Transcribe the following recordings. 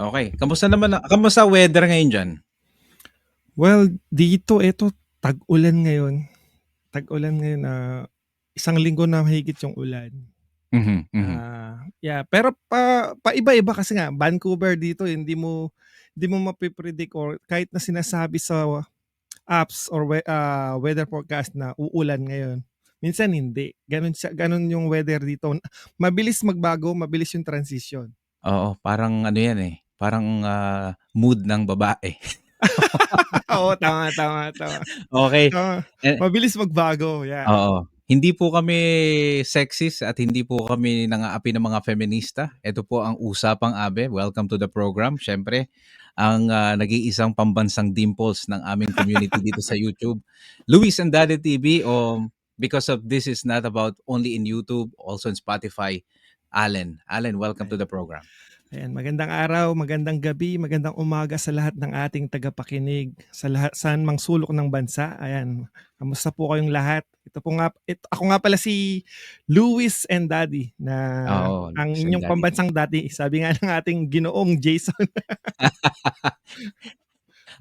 Okay. Kamusta weather ngayon diyan? Well, dito eto tag-ulan ngayon. Tag-ulan ngayon, isang linggo na mahigit yung ulan. Mhm, mhm. Yeah, pero paiba-iba kasi nga Vancouver dito hindi mo mape-predict or kahit na sinasabi sa apps or weather forecast na uulan ngayon. Minsan hindi. Ganun yung weather dito. Mabilis magbago, mabilis yung transition. Oo, parang ano 'yan, parang, mood ng babae. Oo, tama, tama, tama. Okay. Tama. Eh Mabilis magbago, yeah. Oo. Hindi po kami sexist at hindi po kami nang-aapi ng mga feminista. Ito po ang Usapang Abe. Welcome to the program. Siyempre, ang, nag-iisang pambansang dimples ng aming community dito sa YouTube, Luis and Daddy TV, because of this is not about only in YouTube, also in Spotify, Allen. Allen, welcome to the program. Ayan, magandang araw, magandang gabi, magandang umaga sa lahat ng ating tagapakinig sa lahat saan mang sulok ng bansa. Ayan, kamusta po kayong lahat? Ako nga pala si Luis and Daddy na Oo, ang Luis and inyong Daddy TV. pambansang daddy. Sabi nga ng ating Ginoong Jason.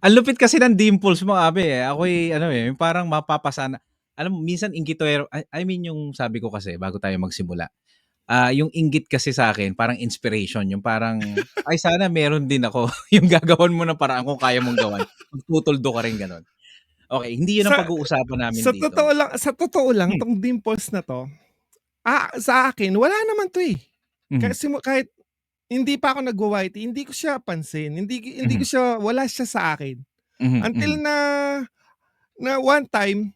Ang lupit kasi ng dimples mo, Abe, Ako'y ano, yung parang mapapasana alam mo minsan inggitero I mean yung sabi ko kasi bago tayo magsimula, yung inggit kasi sa'kin parang inspiration, yung parang, "Ay sana meron din ako." Yung gagawan mo ng paraan kung kaya mong gawan, magtutuldo ka rin gano'n. Okey, hindi yun ang sa pag-uusapan namin sa dito. totoo lang Hmm, tong dimples na to, sa akin wala naman to eh. mhm, Kahit hindi pa ako nagwa-YT, hindi ko siya pansin. Hindi ko mhm, siya wala siya sa akin. mhm, Until mhm, na one time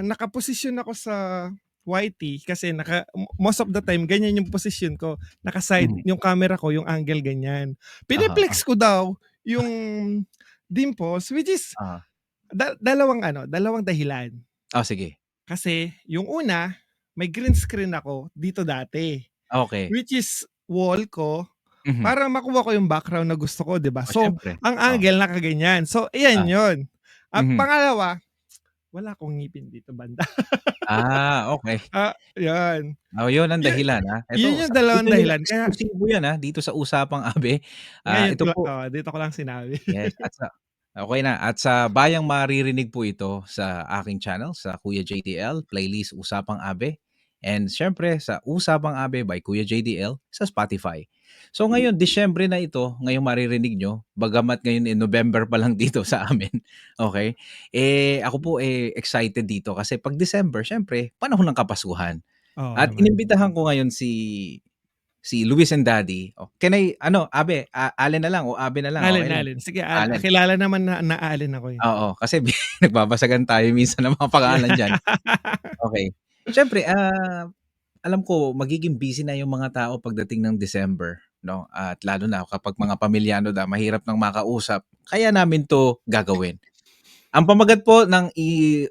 nakaposisyon ako sa YT kasi most of the time ganyan yung position ko, naka-side mhm. yung camera ko, yung angle ganyan. Aha, Pineflex ko daw yung dimples which is aha. dalawang dahilan. Oh, sige. Kasi yung una, may green screen ako dito dati, Okey. which is wall ko Mhm. para makuha ko yung background na gusto ko, 'di ba? Oh, So, siyempre. ang Oh, angle nakaganyan. So, ayan ah, 'yun. At mhm. pangalawa, wala akong ngipin dito banda. Okey. 'Yan. Oh, yun ang Yu dahilan, Yun yung dito dalawang niyo dahilan kaya eksklusibo yan, dito sa Usapang Abe. ngayon ko Ito po dito ko lang sinabi. yes, okey na at sa bayang maririnig po ito sa aking channel, sa Kuya JDL, playlist Usapang Abe, and siyempre sa Usapang Abe by Kuya JDL sa Spotify. So ngayon, Disyembre na ito, ngayong maririnig niyo, bagamat ngayon, November pa lang dito sa amin, okey? Ako po, excited dito kasi 'pag December siyempre panahon ng Kapaskuhan. Oo At naman. inimbitahan ko ngayon si Luis and Daddy. Can I ano, Abe, Allen na lang o Abe na lang, okey lang? Alin. Sige, Allen, kilala naman na Allen ako, eh. oo, kasi nagbabasagan tayo minsan ng mga Yeah. pangalan diyan. Okey. Siyempre, alam ko magiging busy na yung mga tao pagdating ng December, 'no, at lalo na kapag mga pamilyano na mahirap ng makausap, kaya namin 'to gagawin. Ang pamagat po ng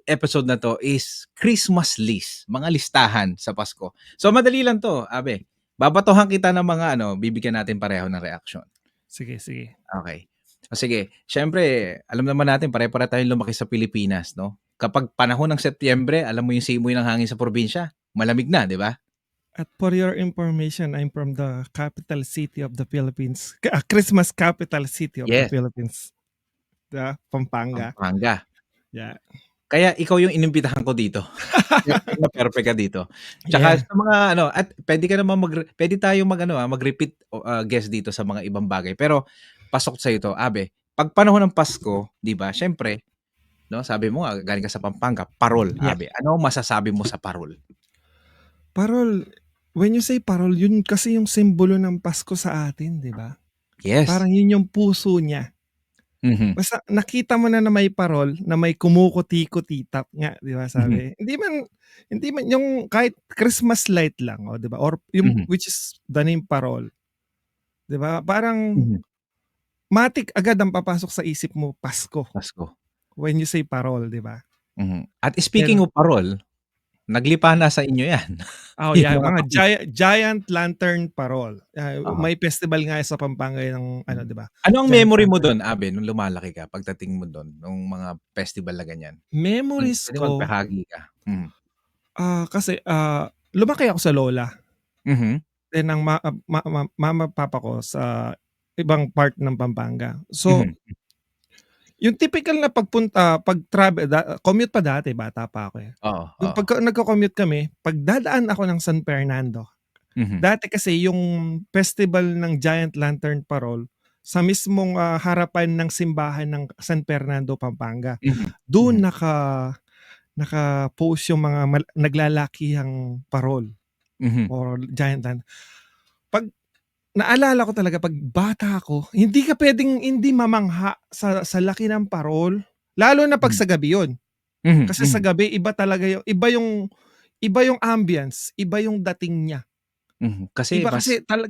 episode na 'to is Christmas list, mga listahan sa Pasko. So madali lang 'to, Abe. Babatuhan kita ng mga bibigyan natin pareho ng reaksyon. Sige. Okey. O sige, siyempre alam naman natin pare-pareho tayong lumaki sa Pilipinas, 'no? Kapag panahon ng Setyembre, alam mo yung simoy ng hangin sa probinsya, malamig na, 'di ba? At for your information, I'm from the capital city of the Philippines, Christmas capital city of the Yes, Philippines, Pampanga. Pampanga. Yeah. Kaya ikaw yung inimbitahan ko dito. Perfect na perfect ka dito. Tsaka Yeah. sa mga at puwede ka naman puwede tayong mag-repeat guest dito sa mga ibang bagay. Pero pasok sa'yo 'to, Abe, 'pag panahon ng Pasko, 'di ba, siyempre 'no, sabi mo nga galing ka sa Pampanga, parol, Yeah. Abe. Ano ang masasabi mo sa parol? Parol, when you say parol, yun kasi yung simbolo ng Pasko sa atin, 'di ba? Yes. Parang yun yung puso niya. Mhm, Basta nakita mo na may parol, na may kumukuti-kuti nga, 'di ba mhm, sabi? Hindi man yung kahit Christmas light lang, oh, 'di ba? Or yung mhm, which is the name parol, 'di ba? Parang mhm. matik agad ang papasok sa isip mo, Pasko, Pasko, when you say parol, 'di ba? mhm. At speaking Pero of parol, naglipa na sa inyo 'yan, yung yeah, mga mga kapit giant lantern parol. oo. May festival nga sa Pampanga ng ano, 'di ba? Ano ang Giant memory mo lantern. dun, Abe, nung lumalaki ka pagdating mo dun, nung mga festival na ganyan? Memories Puwede ko, magbahagi ka. Mhm. kasi, lumaki ako sa lola. Mhm. Then ang mama at papa ko sa ibang part ng Pampanga. So, Mhm. yung typical na pag-travel commute pa dati, bata pa ako, eh. Oo, Yung oo. pagka nagko-commute kami, 'pag dadaan ako ng San Fernando, Mhm. dati kasi yung festival ng Giant Lantern Parol sa mismong, harapan ng simbahan ng San Fernando, Pampanga. Mhm. Dun Mhm. naka-post yung mga naglalakihang parol Mhm. or giant lan 'pag naalala ko talaga 'pag bata ako, hindi ka puwedeng hindi mamangha sa laki ng parol, lalo na 'pag Mhm. sa gabi yun. Mhm. Kasi sa Mhm. gabi iba talaga iba yung ambience, iba yung dating niya. Mhm. Kasi Iba mas kasi ang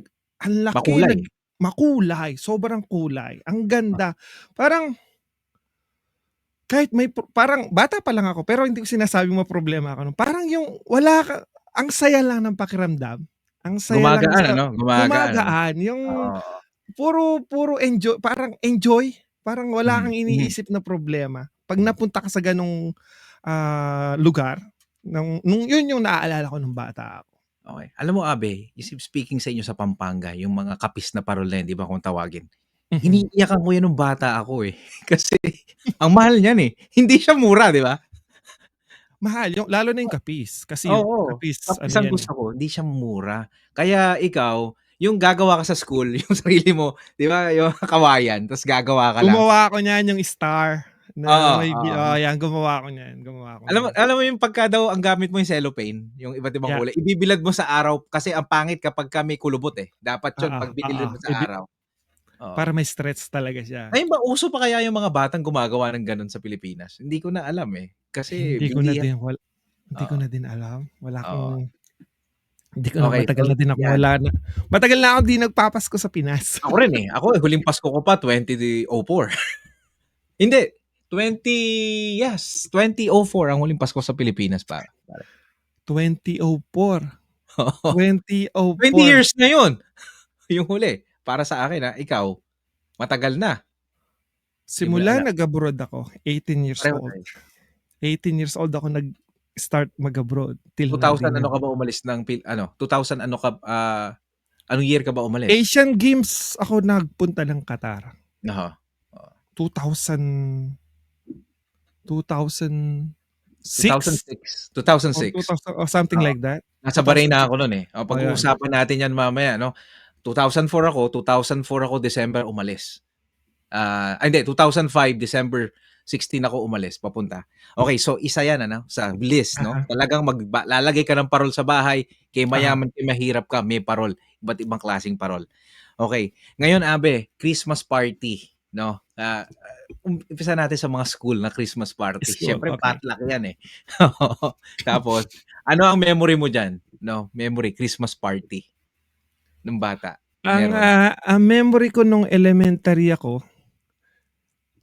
laki makulay. makulay, sobrang kulay, ang ganda. Parang kahit parang bata pa lang ako pero hindi ko sinasabing problema ako nun. Parang yung wala ka ang saya lang ng pakiramdam, ang saya lang Gumagaan sa ano, gumagaan ano? gumagaan yung Oo. puro puro enjoy, parang wala Mhm. kang Mhm. iniisip na problema. 'Pag Mhm. napunta ka sa ganong, lugar nung yun yung naaalala ko nung bata ako. Okey. Alam mo, Abe, speaking sa inyo sa Pampanga, yung mga kapis na parol na yun, 'di ba kung tawagin, Mhm. iniiyakan ko yan nung bata ako, eh. Kasi ang mahal niyan, eh. Hindi siya mura, 'di ba? Mahal yung lalo na yung kapis, kasi yung Oo, kapis kapis ano ang yan, eh. gusto ko, hindi siya mura. Kaya ikaw, yung gagawa ka sa school, yung sarili mo, 'di ba, yung kawayan ta's gagawa ka lang. Gumawa ako niyan yung star na Oo, may oo, oo. yan gumawa ako Alam mo niyan. alam mo yung pagka daw ang gamit mo yung cellophane, yung iba't ibang Yeah, kulay, ibibilad mo sa araw kasi ang pangit kapagka may kulubot, eh. Dapat yun oo, 'pag oo, binilad mo sa araw. Oo. para may stretch talaga siya. Ngayon ba uso pa kaya yung mga batang gumagawa ng gano'n sa Pilipinas? Hindi ko na alam, eh. Kasi Hindi ko na bilihan din hindi ko oo, na din alam, wala oo. akong hindi ko na Okey, matagal so na din akong 'yan. matagal na akong 'di nagpapasko sa Pinas. Ako rin, eh. Ako huling Pasko ko pa 2004. Hindi, 2004 ang huling Pasko sa Pilipinas pare. 2004, Oo, 20 2004. years na yun, yung huli. Para sa akin, ikaw matagal na, 'di mo na Simula alam. nag-abroad ako, 18 years Pareho old. tayo. 18 years old ako nag-start mag-abroad till now 'di 2000 na ano ka ba umalis ng 2000 ano ka, anong year ka ba umalis? Asian Games ako nagpunta ng Qatar. Oo, oo. 2000 2006 2006, or 2006. 2000 or something Oo, like that, nasa Bahrain na 2006. ako nun, eh. Oh, 'yan. Pag-uusapan natin 'yan mamaya 'no. 2004 ako December umalis. Hindi 2005 December 16 ako umalis papunta. Okey, so isa 'yan ano, sa list 'no. Uh-huh, Talagang lalagay ka ng parol sa bahay, kay uh-huh. mayaman, kay mahirap ka, may parol, iba't ibang klaseng parol. Okey, ngayon Abe, Christmas party 'no, umpisa natin sa mga school na Christmas party. School, Siyempre okey. potluck 'yan, eh. Oo, tapos ano ang memory mo diyan 'no, Christmas party nung bata, meron? Ang memory ko nung elementary ako,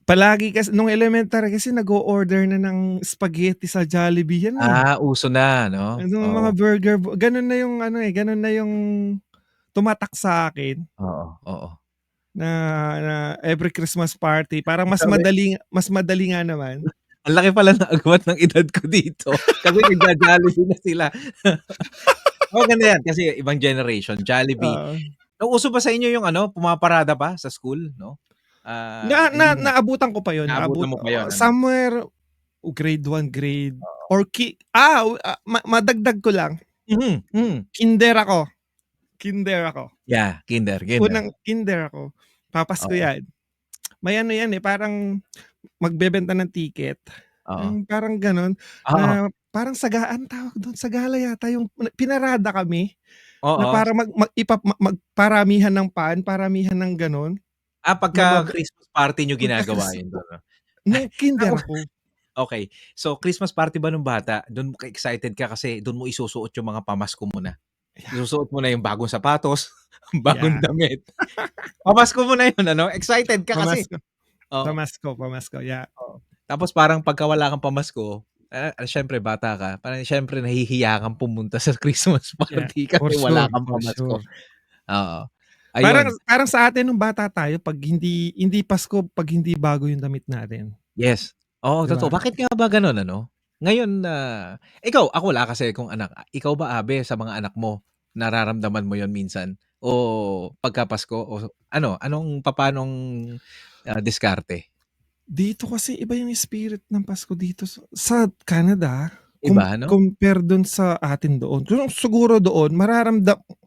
palagi kasi nung elementary kasi nag-o-order na ng spaghetti sa Jollibee 'yan, eh. Uso na 'no? Yung mga Oo, burger gano'n na yung ano, eh, gano'n na yung tumatak sa'kin oo, oo. na na every Christmas party parang Grabe, mas madali nga naman. ang laki pala ng agwat ng edad ko dito kasi nagja-Jollibee na sila. Maganda 'yan kasi ibang generation, Jollibee. Oo. Nauuso ba sa inyo yung ano, pumaparada pa sa school 'no? Hindi na, Naabutan ko pa yun, naabutan mo pa yun ano? somewhere grade 1 grade or madagdag ko lang, Mhm, hmm. kinder ako, kinder ako. Yeah, kinder. Unang kinder ako, papasko Oo, yan. May ano yan, eh, parang magbebenta ng ticket, oo, yung parang gano'n oo, na parang tawag dun, sagala yata yung pinarada kami na oo. para magparamihan ng paramihan ng gano'n na Pagka Christmas party niyo ginagawa pagka-Chris yun dun 'no? nung kinder Ako ako. okey. So, Christmas party ba nung bata dun ka excited ka kasi dun mo isusuot yung mga pamasko mo na? Yeah, Isusuot mo na yung bagong sapatos, bagong yeah, damit. Pamasko mo na yun ano, excited ka kasi. pamasko, Oo, pamasko, yeah. oo. Tapos parang pagka wala kang pamasko, siyempre bata ka, parang siyempre nahihiya kang pumunta sa Christmas Yeah, party kasi for wala sure, kang for pamasko. sure. Oo, Parang ayun. parang sa atin nung bata tayo 'pag hindi Pasko 'pag hindi bago yung damit natin, Yes. Oo, 'di totoo. ba? Bakit nga ba gano'n ano? Ngayon na ikaw, ako wala kasi akong anak. Ikaw ba, Abe, sa mga anak mo, nararamdaman mo 'yon minsan? o pagka Pasko o ano, papaanong, diskarte? Dito kasi iba yung spirit ng Pasko dito sa Canada, Iba 'no? compare dun sa atin doon. Siguro doon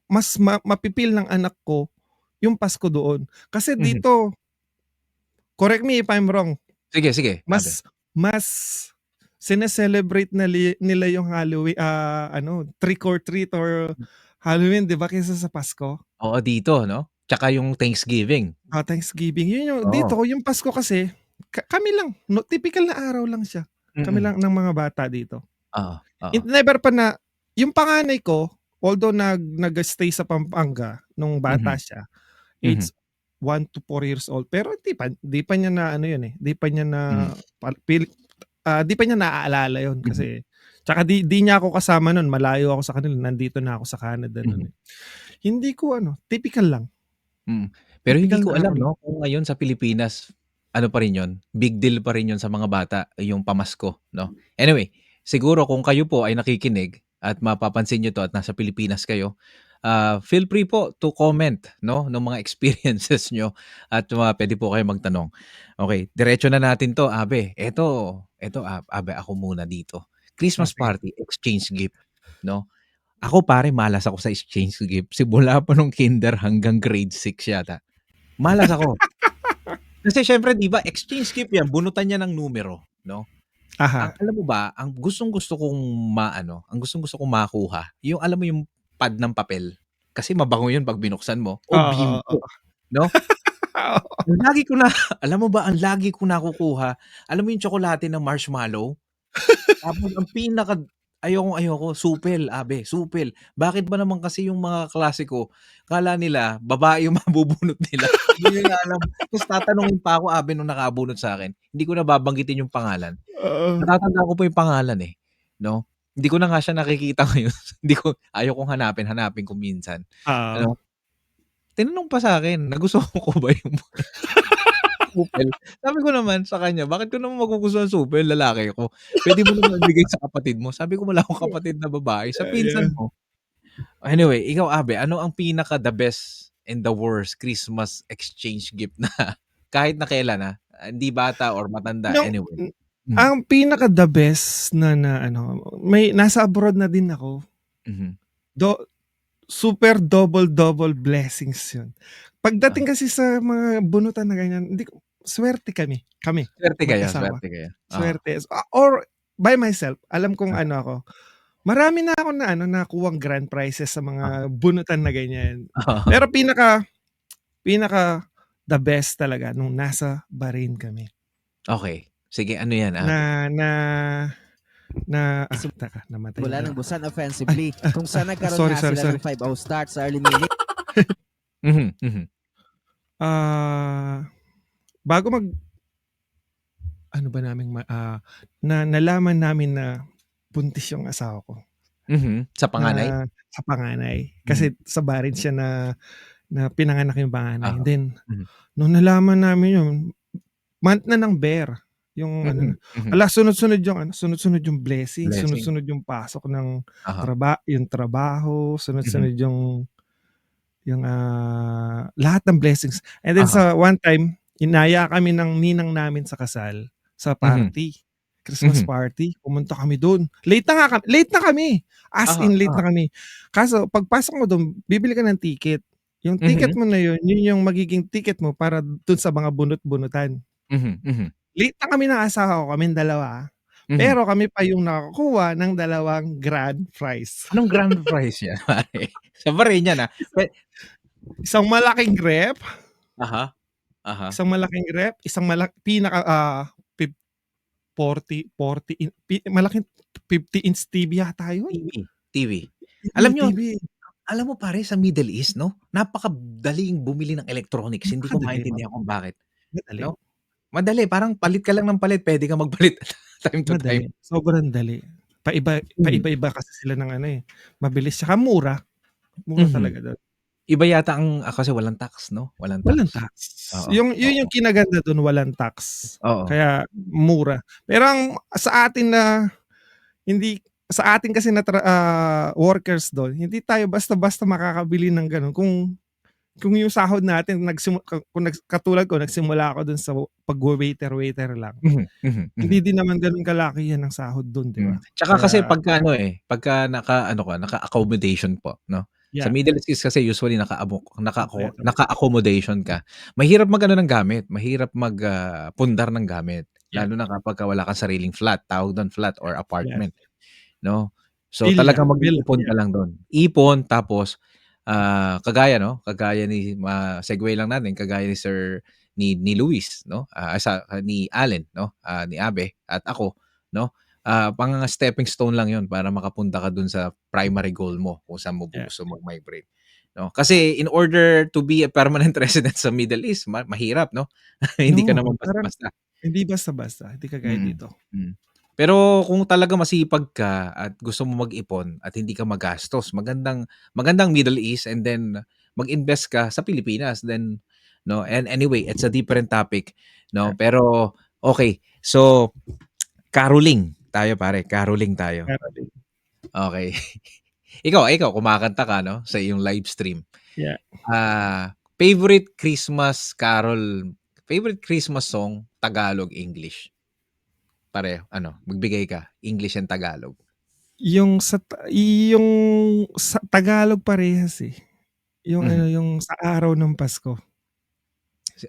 mas mapi-feel ng anak ko yung Pasko doon. Kasi Mhm. dito, correct me if I'm wrong, Sige, sige, sabi. mas sine-celebrate nila yung trick or treat or Halloween 'di ba kaysa sa Pasko? Oo, dito 'no? Tsaka yung Thanksgiving. Thanksgiving, yun yung dito Oo. yung Pasko kasi kami lang, no, tipikal na araw lang siya. Kami Mm. lang ng mga bata dito. Oo, oo. Never pa na yung panganay ko, although nag-stay sa Pampanga nung bata Mhm, siya, mhm, age 1 to 4 years old, pero di pa niya na ano yun, di pa niya na hmm, di pa niya naaalala yun mhm, kasi tsaka di niya ako kasama nun, malayo ako sa kanila, nandito na ako sa Canada mhm, nun, eh. Hindi ko ano, tipikal lang, mm. Pero hindi tipikal ko na araw alam lang. 'no, kung ngayon sa Pilipinas, ano pa rin yun, big deal pa rin yun sa mga bata, yung pamasko 'no. Anyway, siguro kung kayo po ay nakikinig at mapapansin niyo 'to at nasa Pilipinas kayo, feel free po to comment 'no, nung mga experiences niyo at puwede po kayong magtanong. Okey, diretso na natin 'to, Abe. Eto, Abe, ako muna dito. Oh, Christmas sige. party, exchange gift 'no. Ako pare malas ako sa exchange gift, simula pa nung kinder hanggang grade 6 yata, malas ako. Kasi siyempre 'di ba exchange gift 'yan, bunutan niya ng numero 'no. Ang Aha. alam mo ba, ang gustong-gusto kong maano, ang gustong-gusto kong makuha, yung alam mo yung pad ng papel. Kasi mabango yun 'pag binuksan mo o Oo, oo, Bimbo oo. 'no. Ang lagi ko na alam mo ba ang lagi kong nakukuha, alam mo yung tsokolate na marshmallow? Tapos ang ayokong-ayoko supel, Abe, supel. Bakit ba naman kasi yung mga kaklase ko akala nila babae yung mabubunot nila, hindi nila alam. Tapos tatanungin pa ako, Abe, nung nakabunot sa'kin, hindi ko na babanggitin yung pangalan. Oo. Natatandaan ko pa yung pangalan, eh, 'no. Hindi ko na nga siya nakikita ngayon, ayaw kong hanapin ko minsan, Oo. ano. Tinanong pa sa'kin, nagustuhan ko ba yung supel. Sabi ko naman sa kanya, "Bakit ko naman magugustuhan supel, lalaki ako. Puwede mo naman ibigay sa kapatid mo." Sabi ko, "Wala akong kapatid na babae, sa pinsan Yeah. mo." Anyway, ikaw, Abe, ano ang pinaka the best and the worst Christmas exchange gift na kahit na kailan, hindi bata or matanda, Yung anyway? hmm, Hmm, ang pinaka the best na ano, nasa abroad na din ako. mhm. Do Super double blessings yun. Ah, Pagdating kasi sa mga bunutan na ganyan, hindi ko suwerte kami mag-asawa, suwerte kayo. Oo, suwerte or by myself, alam kong oo, ano ako, marami na akong nakuhang grand prizes sa oo, mga bunutan na ganyan. oo. Pero pinaka the best talaga nung nasa Bahrain kami. Okey, sige, ano 'yan, Abe? Na na teka, namatay yung Mula ano ng ko. Busan Ay, offensively kung saan nagkaroon sorry, nga sorry, sila ng sorry. 5-0 start sa early minutes. Mhm, mhm. Ah, bago ano ba naming nalaman namin na buntis yung asawa ko, Mhm, sa panganay? sa panganay. Mhm, Kasi sa Bahrain siya na pinanganak yung panganay. oo. Then Mhm, nung nalaman namin yun, month na ng bear, yung ano na, mhm, mhm. sunod-sunod yung blessing, Blessing. sunod-sunod yung pasok ng Oo, yung trabaho, mhm, sunod-sunod yung, lahat ng blessings. And then oo. sa one time, inaya kami ng ninang namin sa kasal, sa Mhm, party, Christmas mhm. party. Pumunta kami dun. Late na kami, as Oo, in late oo. na kami. Kaso pagpasok mo dun, bibili ka ng ticket. Yung ticket Mhm, mo na yun, yun yung magiging ticket mo para dun sa mga bunot-bunutan. mhm, mhm, Late na kami ng asawa ko, kaming dalawa, mhm. pero kami pa yung nakakuha ng dalawang grand prize. Anong grand prize 'yan, pare? Sa Bahrain 'yan, Isang malaking ref, aha, aha. isang pinaka, fif 40 malaking 50-inch TV yata yun, TV. Alam niyo, TV. alam mo pare sa Middle East 'no, napakadaling bumili ng electronics, hindi ko Napakadali, maintindihan kung bakit, madali, 'no? Madali, parang palit ka lang ng palit, puwede kang magpalit time to time. madali, sobrang dali. Hmm, Paiba-iba kasi sila ng ano, mabilis tsaka mura, mura mhm. talaga dun. Iba yata kasi walang tax 'no, walang Walang tax. tax. Oo, Yun oo, yung kinaganda dun, walang tax. oo. Kaya mura. Pero sa atin hindi sa atin kasi workers dun, hindi tayo basta-basta makakabili ng gano'n kung kung yung sahod natin katulad ko nagsimula ako dun sa pagwa-waiter lang. Mhm, mhm, Hindi mhm. din naman gano'n kalaki yan ang sahod dun, 'di ba? Tsaka kasi Kaya pagka ano, pagka naka-ano ka, naka-accommodation po 'no. Sa yeah, Middle East kasi usually kumpleto. naka-accommodation ka. Mahirap mag-ano ng gamit, mahirap pundar ng gamit. Yeah, Lalo na kapagka wala kang sariling flat, tawag dun flat or yes. apartment 'no. So, Villa, talagang villa, mag-iipon ka yeah, lang dun. Ipon tapos, kagaya 'no, kagaya ni segue lang natin kagaya ni Sir ni Luis 'no, ni Allen 'no, ni Abe at ako 'no. Mga stepping stone lang 'yun para makapunta ka dun sa primary goal mo kung saan mo yeah. gusto mag-migrate, 'no. Kasi in order to be a permanent resident sa Middle East mahirap 'no, hindi ka No, naman parang basta-basta. hindi basta-basta, hindi kagaya Mm, dito. mm. Pero kung talaga masipag ka at gusto mo mag-ipon at hindi ka magastos, magandang magandang Middle East and then mag-invest ka sa Pilipinas then 'no. And anyway, it's a different topic 'no, Yeah, pero okey. So, caroling tayo pare, caroling tayo. caroling. Okey. Ikaw kumakanta ka 'no, sa iyong live stream. Yeah. Favorite Christmas carol, favorite Christmas song, Tagalog, English? Pareho ano, magbigay ka, English and Tagalog. Yung sa Tagalog parehas, eh. Yung ano, Mhm. yung sa araw ng Pasko.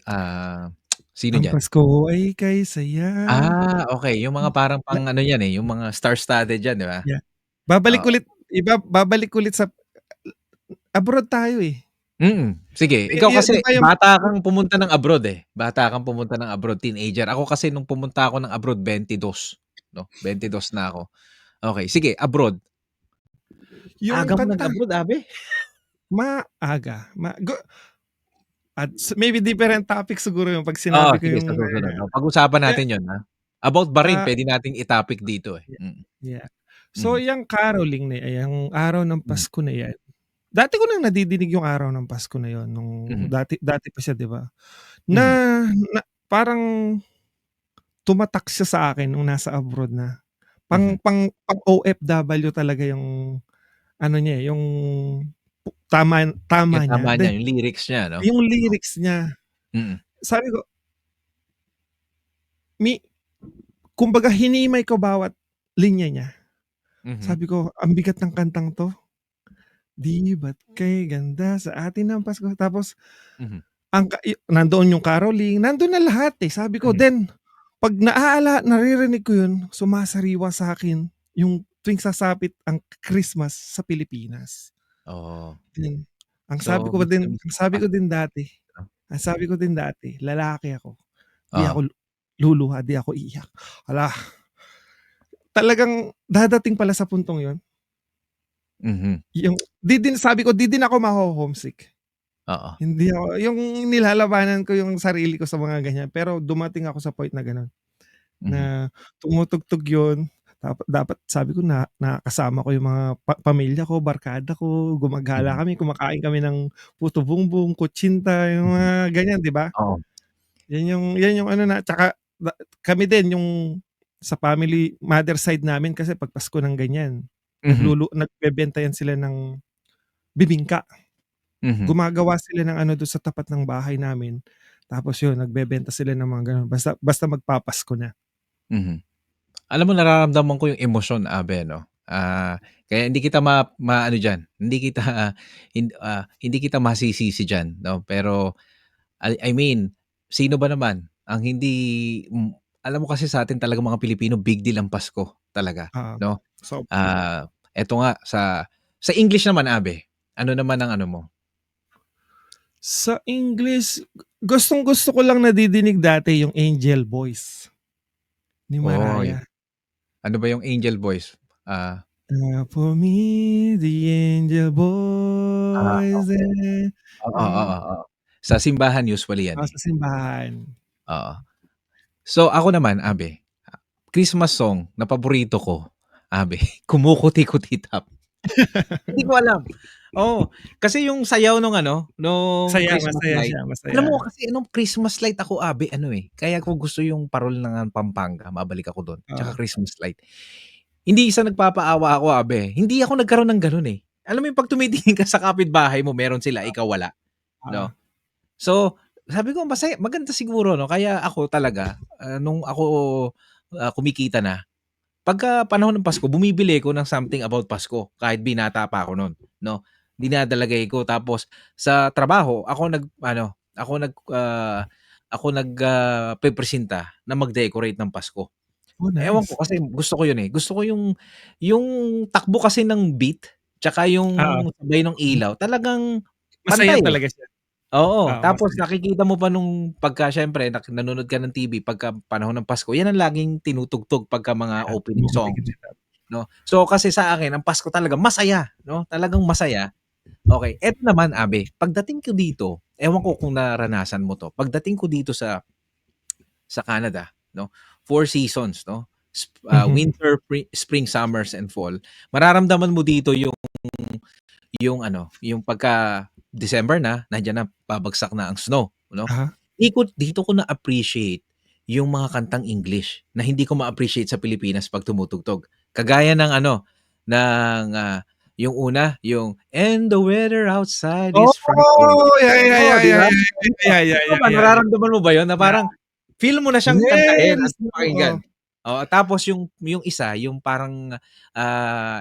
Ah, sino Ang diyan? Pasko ay kay saya. Okey yung mga parang La pang ano yan, yung mga star-studded yan, 'di ba? yeah. Babalik Oo. ulit babalik ulit sa abroad tayo, eh. Sige. Ikaw 'Di kasi ba yung bata kang pumunta ng abroad, eh. Bata kang pumunta ng abroad, teenager. Ako kasi nung pumunta ako ng abroad 22 'no, 22 na ako. Okey, sige abroad. yung Aga mo kanta nag-abroad, Abe. maaga, at maybe different topic siguro yun 'pag Oo, sinabi ko sige yung sa susunod, pag-usapan eh, natin 'yun, About baril ah, puwede nating i-topic dito, eh. yeah. So, Mhm, yang caroling na yang araw ng mhm, Pasko na yan, dati ko nang nadidinig yung araw ng Pasko na yun nung mhm, dati dati pa siya, 'di ba? Na mhm, na parang tumatak siya sa akin nung nasa abroad na. mhm. Pang OFW talaga yung ano niya, eh, yung tama tama Yung niya. tama niya, Then yung lyrics niya 'no? yung lyrics niya, Mm, sabi ko, mi kumbaga hinimay ko bawat linya niya. mhm, Sabi ko, "Ang bigat ng kantang 'to, 'di ba't kay ganda sa atin ang Pasko." Tapos mhm, nandoon yung caroling, nandun na lahat, eh. Sabi ko mhm. then 'pag naririnig ko yun, sumasariwa sa'kin yung tuwing sasapit ang Christmas sa Pilipinas. Oo. Then, So, miss na miss ang mo sabi pa, ko din dati, 'no? lalaki ako, 'di Oo, ako luluha, 'di ako iiyak. Hala, talagang dadating pala sa puntong yun, mhm, yung 'di din ako maho-homesick. oo, Hindi ako yung nilalabanan ko yung sarili ko sa mga ganyan, pero dumating ako sa point na gano'n. mhm, Na tumutugtog yun, dapat sabi ko na nakakasama ko yung mga pamilya ko, barkada ko, gumagala mhm, kami, kumakain kami ng puto bumbong, kutsinta, yung mhm, mga ganyan, 'di ba? oo, Yan yung ano na tsaka kami din yung sa family mother side namin kasi 'pag Pasko ng ganyan, mhm, nagbebenta yan sila ng bibingka. mhm, Gumagawa sila ng ano dun sa tapat ng bahay namin, tapos yun nagbebenta sila ng mga gano'n basta magpapasko na. mhm. Alam mo nararamdaman ko yung emosyon, Abe 'no, kaya hindi kita maano diyan, hindi kita masisisi diyan 'no, pero I mean, sino ba naman ang hindi alam mo kasi sa'tin talagang mga Pilipino big deal ang Pasko talaga Oo, 'no. sobra. Eto nga sa English naman, Abe, ano naman ang ano mo? Sa English, gustong-gusto ko lang nadidinig dati yung Angel Voice ni Oy, Mariah. ano ba yung Angel Voice? Ah, For me, the angel voice okey. Oo, oo, oo. Sa simbahan usually yan, eh, sa simbahan. oo. So ako naman, Abe, Christmas song na paborito ko, Abe, Kumukuti-Kuti Tap. Hindi ko alam. Oo, kasi yung sayaw nung Christmas Masaya light, siya, masaya. alam mo kasi nung Christmas light ako, Abe, ano, eh, kaya ko gusto yung parol ng Pampanga, mabalik ako dun, tsaka Oo, Christmas light. Hindi sa nagpapaawa ako, Abe, hindi ako nagkaroon ng gano'n, eh. Alam mo yung 'pag tumitingin ka sa kapitbahay mo meron sila, ikaw wala? Oo. 'no. So, sabi ko maganda siguro 'no, kaya ako talaga, nung ako, kumikita na, pagka panahon ng Pasko bumibili ko ng something about Pasko kahit binata pa ako nun 'no. Dinadalagay ko tapos sa trabaho ako pepresenta na mag-decorate ng Pasko. Oh, Ewan ko nice. kasi gusto ko yun, eh. Gusto ko yung takbo kasi ng beat tsaka Oo. yung sabay nung ilaw talagang Masaya pantay, eh. talaga siya. Oo, Oo, tapos masaya. nakikita mo pa nung pagka siyempre nanonood ka ng TV pagka panahon ng Pasko, yan ang laging tinutugtog pagka mga Yeah, opening tumutunog songs, din. 'no. So, kasi sa akin ang Pasko talaga masaya, 'no, talagang masaya. Okey, eto naman, pagdating ko dito, ewan ko kung naranasan mo 'to, pagdating ko dito sa Canada, 'no, 4 seasons, 'no, Mhm. winter, spring, summers, and fall. Mararamdaman mo dito yung pagka December na, nandiyan na, babagsak na ang snow, 'no. Aha. Dito ko na-appreciate yung mga kantang English na hindi ko ma-appreciate sa Pilipinas 'pag tumutugtog. Kagaya ng yung una, yung "And the weather outside is frightful." Oh! Yeah, yeah, Oo, yeah, 'di yeah, ba? yeah, Oo. yeah, yeah, Ikaw yeah, ba yeah, yeah. nararamdaman mo ba yun na Yeah. parang feel mo na siyang kantahin at Yes, oo. pakinggan? Oo, tapos yung isa, yung parang,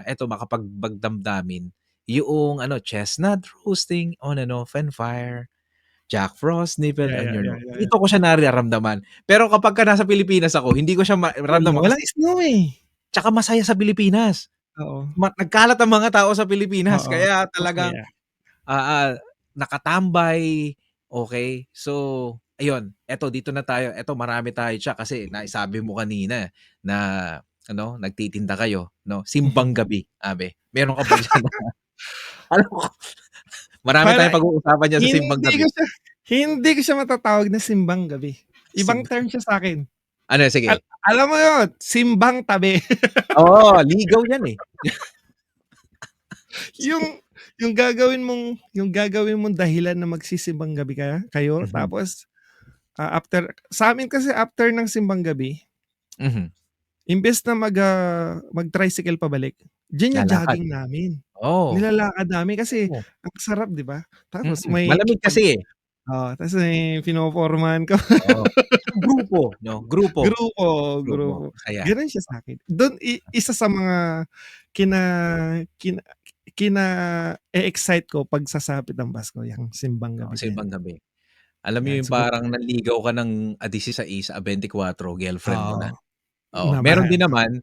eto makapagdamdamin, yoong chestnut roasting on an open fire, Jack Frost nippled Yeah, on yeah, your yeah, nose. yeah, yeah. Dito ko siya nararamdaman. Pero kapagka nasa Pilipinas ako, hindi ko siya maramdaman Walang kasi snow, eh. tsaka masaya sa Pilipinas. Oo. Nagkalat ang mga tao sa Pilipinas Oo, kaya talagang masaya. nakatambay, okey. So, ayun, eto dito na tayo, eto marami tayo diyan kasi naisabi mo kanina na nagtitinda kayo 'no, Mhm. simbang gabi, meron ka ba diyan na alam ko marami Para tayong pag-uusapan diyan sa simbang hindi gabi. ko siya hindi ko siya matatawag na simbang gabi. Ibang Sim term siya sa'kin. Ano, sige. Alam mo yun, simbang tabi. Oo, ligaw yan, eh. Yung yung gagawin mong dahilan na magsisimbang gabi kayo Mhm, tapos, after sa'min kasi after ng simbang gabi, mhm. imbes na mag-tricycle pabalik, Lalakad. jina-jogging namin. Oh, Nilalakad namin kasi oo, ang sarap, 'di ba? Tapos may malamig kasi, eh. ta's may pinopormahan ka. Oo, tsaka grupo 'no, grupo, Grupo. masaya. Gano'n siya sa'kin. Do'n isa sa mga kina kina kina-e-excite ko pagsasapit ng Pasko, yang simbang Oo, gabi na 'yan. simbang gabi. Alam mo 'Yan yung siguro parang nanligaw ka ng 16 a 24, girlfriend mo oo, na? Oo, meron din naman,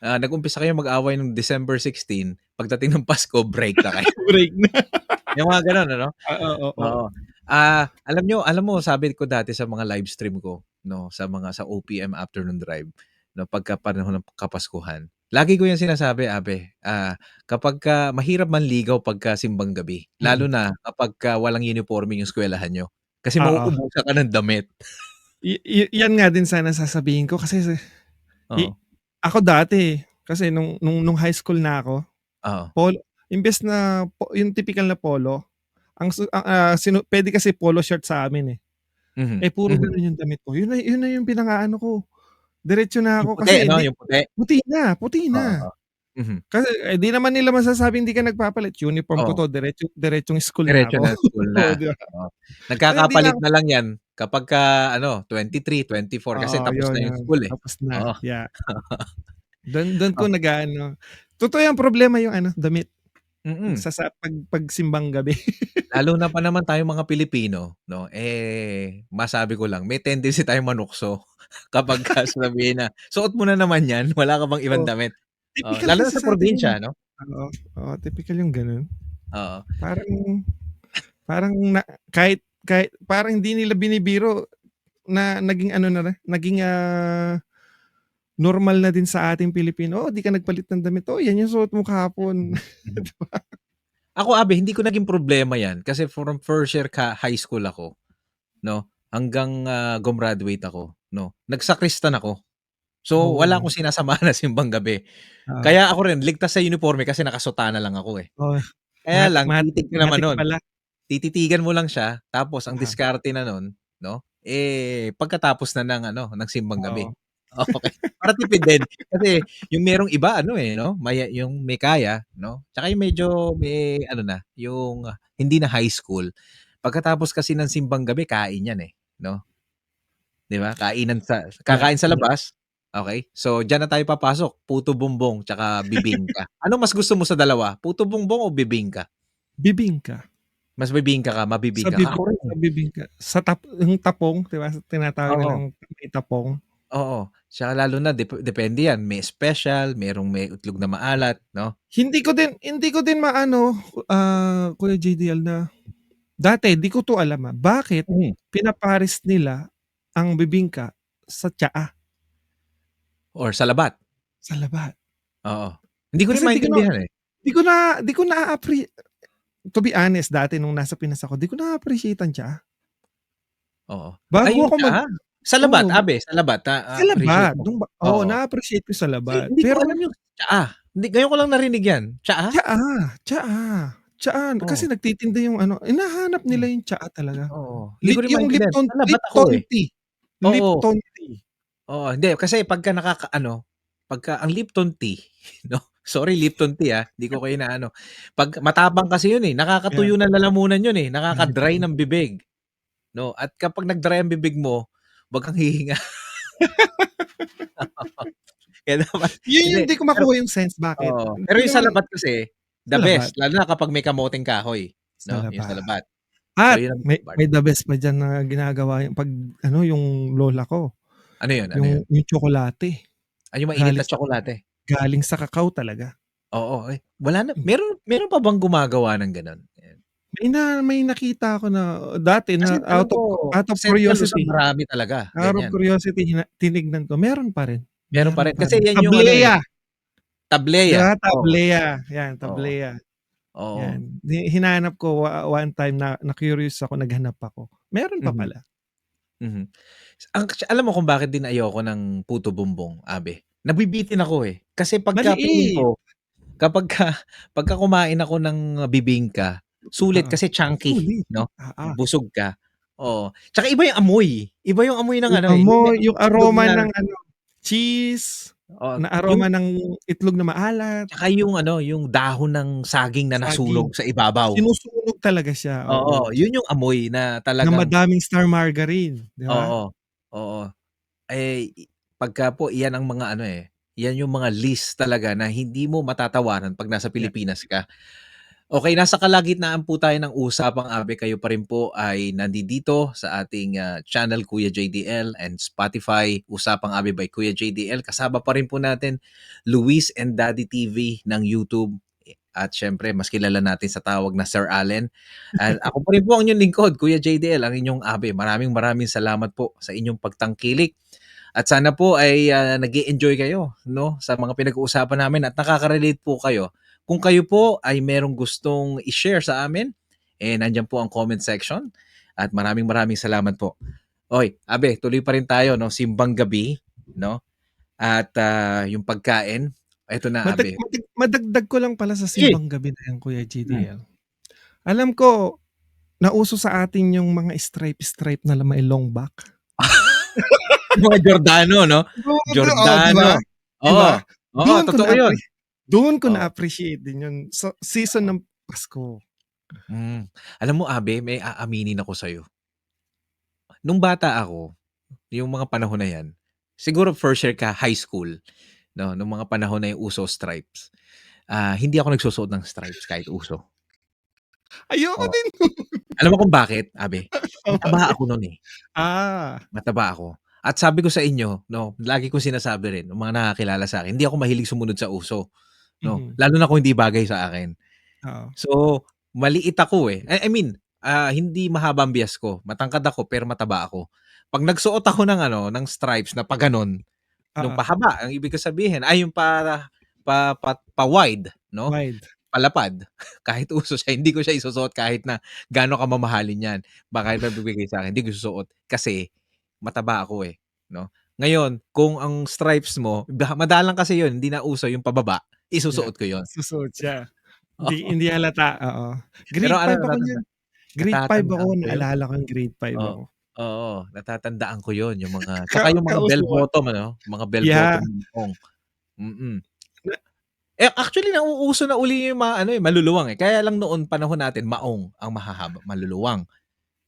nag-umpisa kayong mag-away nung December 16, pagdating ng Pasko break na kayo. break na. Yung mga gano'n Oo, oo. oo. Alam mo sabi ko dati sa mga live stream ko 'no, sa OPM Afternoon Drive 'no, pagka panahon ng Kapaskuhan, lagi ko yan sinasabi, kapagka mahirap manligaw pagka simbang gabi, lalo Mm. na kapagka walang uniporme yung eskuwelahan niyo, kasi Oo. mauubusan ka ng damit. Yan nga din sana sasabihin ko kasi i Oo, ako dati, kasi nung high school na ako, oo. polo imbes na yung tipikal na polo, puwede kasi polo shirt sa amin, eh. Mhm, Puro mhm. gano'n yung damit ko. Yun na yung pinakaano ko, diretso na Yung ako puti kasi yung puti? puti na. Oo, mhm. Kasi, di naman nila masasabing hindi ka nagpapalit, uniform ko Oo. 'to, diretsong school na Diretso ako. na school Oo, na, 'di ba? oo. So hindi na Nagkakapalit ako na lang 'yan kapagka 23, 24 kasi oo, tapos yun, na yung yun, school, eh. tapos na, Oo. yeah. Dun ko Oh, nag-aano, totoo yang problema yung damit, mm. pag simbang gabi. Lalo na pa naman tayong mga Pilipino 'no, masabi ko lang may tendency tayong manukso kapagka sasabihin na, "Suot mo na naman 'yan, wala ka bang ibang Oo, damit?" Oo, tipikal lalo na kasi sa sa'tin yun, probinsya eh. 'no? Oo, oo, tipikal yung gano'n. Oo, Parang parang kahit parang hindi nila binibiro na naging ano na rin, naging, normal na din sa ating Pilipino, "Oh, di ka nagpalit ng damit, oh, yan yung suot mo kahapon." mhm, mhm. Ako, hindi ko naging problema 'yan kasi from first year high school ako 'no, hanggang, gumraduate ako 'no, nagsakristan ako. So, wala Oh, akong sinasamahan na simbang gabi. oo. Kaya ako rin ligtas sa uniporme kasi nakasutana lang ako, eh. Oh, Kaya lang matik titig ka naman matik nun, pala. tititigan mo lang siya tapos ang Ah, diskarte na nun 'no, pagkatapos na ng simbang gabi. oo. Okey, para tipid din. Kasi yung merong iba 'no, yung may kaya 'no, tsaka yung medyo may yung hindi na high school, Pagkatapos kasi ng simbang gabi, kain yan eh, 'no? 'Di ba? Yeah, Kakain sa yeah. labas, okey? So, diyan na tayo papasok, puto bumbong tsaka bibingka. Ano mas gusto mo sa dalawa, puto bumbong o bibingka? Bibingka. Mas bibingka ka, mabibingka ka. Ako rin, Sa eh. bibingka. Yung tapong, 'di ba, tinatawag Oo, nilang may tapong. oo. Tsaka lalo na depende yan, may special, may itlog na maalat, 'no? Hindi ko din maano, Kuya JDL na dati di ko 'to alam, bakit Mhm. pinapares nila ang bibingka sa tsaa, Or sa labat, sa labat. oo. Hindi ko rin Kasi maintindihan, eh. di ko to be honest dati nung nasa Pinas ako, di ko na-appreciate ang tsaa. Oo. Ay, Bago yung ako tsaa? Sa labat, oo, sa labat sa appreciate labat mo? oo, Oo. na-appreciate ko sa Ay, labat. hindi ko Pero alam yung tsaa. Hindi, ngayon ko lang narinig yan. Tsaa? tsaa kasi Oo. nagtitinda yung ano, hinahanap nila Hmm, yung tsaa talaga. oo. Hindi ko rin Yung maintindihan. Sa labat ako, Lipton eh. tea, Oo, Lipton tea. oo. Hindi, kasi pagka ang Lipton tea, 'no, sorry Lipton tea, hindi ko kayo inaano. 'Pag matapang kasi yun, eh, Yeah, nakakatuyo ng lalamunan yun, eh, yeah, nakaka-dry Lipton ng tea. bibig, 'no, at kapag nag-dry ang bibig mo, 'wag kang hihinga. Kaya dapat Yun hindi, yung di ko pero makuha yung sense bakit. oo. Pero Hindi yung sa naman labat kasi, sa the labat, best, lalo na kapag may kamoteng kahoy, sa 'no, yung sa labat. labat. So, At yun ang may best part. may the best pa diyan na ginagawa yung 'pag ano, yung lola ko, Ano yun, ano yun? yung tsokolate Ay, yung mainit galing na sa tsokolate. galing sa kakao talaga. Oo, wala na, Hmm. meron pa bang gumagawa ng gano'n? Ayan. May nakita ako na dati Kasi na alam ko out of Central Luzon curiosity marami talaga, ganyan. tinignan ko, meron pa rin, Meron pa meron rin pa kasi rin. yan yung ano, eh, Tableya, 'di tableya. ba, Oo, tableya, 'yan oo, tableya, oo. 'yan. Hinanap ko one time na curious ako, naghanap ako, meron pa Mhm, pala. mhm. Alam mo kung bakit din ayoko ng puto bumbong, Abe? Nabibitin ako, eh. Kasi pagka feeling Maliit, ko kapagka pagka kumain ako ng bibingka, sulit oo. kasi chunky, Sulit, 'no, oo. busog ka, oo. Tsaka iba yung amoy, iba yung amoy ng Yung ano, eh, yung may amoy, yung itlog aroma na ng ano, cheese, oo, na yung aroma ng itlog na maalat, tsaka yung ano, yung dahon ng saging na saging. nasunog sa ibabaw. Sinusunog talaga siya, Oo, oo. yun yung amoy na Na talagang madaming star margarine, 'di ba? oo, oo. Eh, pagka po iyan ang mga ano, eh, yan yung mga list talaga na hindi mo matatawaran 'pag nasa Yeah. Pilipinas ka. Okey, nasa kalagitnaan po tayo ng usapang Abe, kayo pa rin po ay nandidito sa ating, channel Kuya JDL and Spotify, Usapang Abe by Kuya JDL. Kasama pa rin po natin Luis and Daddy TV ng YouTube at siyempre mas kilala natin sa tawag na Sir Allen. At ako pa rin po ang inyong lingkod, Kuya JDL, ang inyong Abe. Maraming maraming salamat po sa inyong pagtangkilik at sana po ay, nag-e-enjoy kayo 'no, sa mga pinag-uusapan namin at nakaka-relate po kayo. Kung kayo po ay merong gustong i-share sa amin, eh, nandiyan po ang comment section at maraming maraming salamat po. Uy, Abe, tuloy pa rin tayo 'no, simbang gabi 'no, at, yung pagkain, eto na Abe. Madagdag ko lang pala sa Sige. simbang gabi na 'yan, Kuya Hmm. JDL. Alam ko nauso sa atin yung mga stripe na may long back. Yung mga Giordano 'no, Oo, 'di ba? Giordano. 'Di Oo, ba? oo, totoo yun. Doon ko Oo, na-appreciate din yun sa season oo. ng Pasko. Hmm. Alam mo Abe, may aaminin ako sa'yo. Nung bata ako, yung mga panahon na 'yan, siguro first year ka high school 'no, nung mga panahon na yung uso stripes, hindi ako nagsusuot ng stripes kahit uso. Ayoko Oo. din. Alam mo kung bakit, Abe? Oh, Mataba bakit? ako nun, eh, Ah, mataba ako. At sabi ko sa inyo 'no, lagi kong sinasabi rin nung mga nakakilala sa'kin, hindi ako mahilig sumunod sa uso 'no, mhm, lalo na kung hindi bagay sa akin. oo. So, maliit ako, eh. I mean, hindi mahaba ang bias ko, matangkad ako pero mataba ako. 'Pag nagsuot ako ng ano, ng stripes na pa-gano'n, nung Oo, pahaba, ang ibig ko sabihin ay yung pa-wide 'no, wide. palapad, kahit uso siya hindi ko siya isusuot kahit na gaano ka mamahalin 'yan. Kahit ba bibigay sa'kin, hindi ko isusuot kasi mataba ako, eh, 'no. Ngayon, kung ang stripes mo madalang kasi 'yun, hindi na uso yung pababa, Yeah, isusuot ko 'yun. susuot siya. Hindi halata, oo. Pero Grade ano, 5 ako niyan. Grade 5 ako, natatandaan ko 'yun. naalala ko yung grade 5 Oo, ako. oo, natatandaan ko 'yun, yung mga tsaka yung mga bell Kausuan. bottom ano, mga bell Yeah, bottom maong, mm. na Eh, actually nauuso na uli yung mga ano, eh, maluluwang, eh, kaya lang noon panahon natin maong ang mahahaba, maluluwang.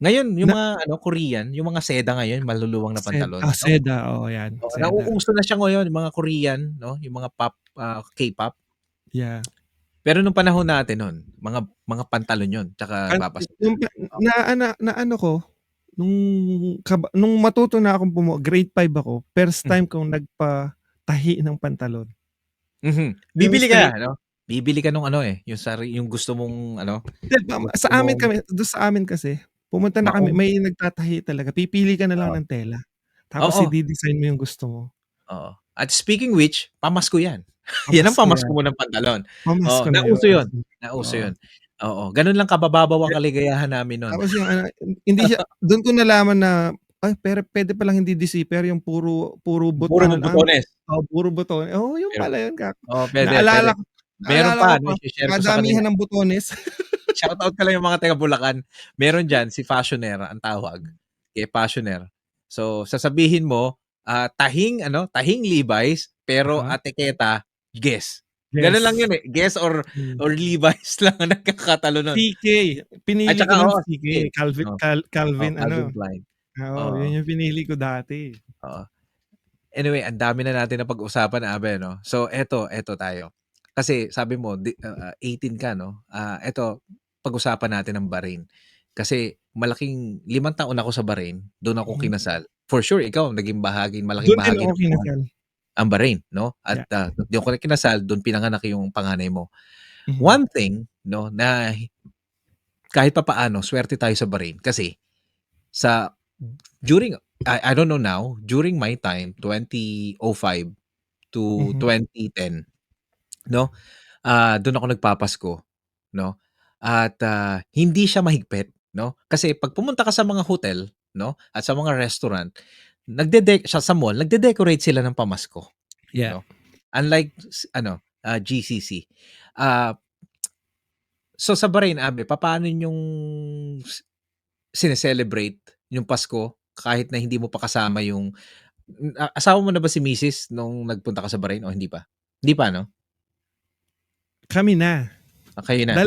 Ngayon yung Na mga ano Korean, yung mga seda ngayon maluluwang na pantalon, no? seda, oo yan, Oo, seda. nauuso na siya ngayon yung mga Korean, no, yung mga K-pop. Yeah. Pero nung panahon natin nun, mga pantalon yun tsaka babasa. Yung na ano ko, nung matuto na akong grade 5 ako, first Mhm, time kong nagpatahi ng pantalon. Yung Bibili straight ka ano, bibili ka nung ano, eh, yung gusto mong ano, sa gusto amin mong kami dun sa amin kasi, pumunta na kami maong may nagtatahi talaga, pipili ka na lang oo, ng tela, tapos oo, i-de-design mo yung gusto mo. oo. At speaking which, pamasko yan. Yan ang Pamasko pamasko yan, mo ng pantalon. Oo, pamasko na nauso yun. yun, nauso Oo. yun. Oo, ganun lang kabababaw ang kaligayahan namin nun. Tapos yung ano, hindi siya dun ko nalaman na, ay pero puwede palang hindi de-zipper yung puro Puro ano lang, botones, puro buton. Oo, yun pero pala yun oo, puwede. naalala ko Meron naalala ko pa ano, pa, i-she-share ko sa kadamihan kanila. ng butones. Shoutout ko lang yung mga taga Bulacan. Meron diyan si Fashioner ang tawag, kay Fashioner. So, sasabihin mo, tahing ano, tahing Levi's pero Uh-huh, etiketa Guess. Gano'n lang yes. yun, eh, Guess Hmm. or Levi's lang ang nagkakatalo nun. CK, At pinili ko saka nun oo, CK, sige. Oh, Calvin Calvin ano, Klein. oo, Oo, yun yung pinili ko dati. oo. Anyway, ang dami na natin napag-usapan, Abe, 'no? So eto tayo. Kasi sabi mo 18 ka 'no? Eto pag-usapan natin ang Bahrain. Kasi 5 taon ako sa Bahrain, do'n ako Mhm. kinasal. For sure ikaw naging malaking Dun din bahagi ako ng buhay kinasal, ang Bahrain 'no? At, yeah. do'n ka kinasal, do'n pinanganak yung panganay mo. Mhm, One thing 'no, na kahit papaano suwerte tayo sa Bahrain kasi sa during I don't know now, during my time 2005 to mhm. 2010 'no, dun ako nagpapasko 'no, at, hindi siya mahigpit 'no, kasi 'pag pumunta ka sa mga hotel 'no, at sa mga restaurant, sa mall nagde-decorate sila ng pamasko Yeah. 'no. Unlike ano, GCC. Ah, so sa Bahrain, Abe, papaano niyong sine-celebrate yung Pasko kahit na hindi mo pa kasama yung asawa mo na ba si misis nung nagpunta ka sa Bahrain o hindi pa? Hindi pa 'no? Kami na, Kayo na?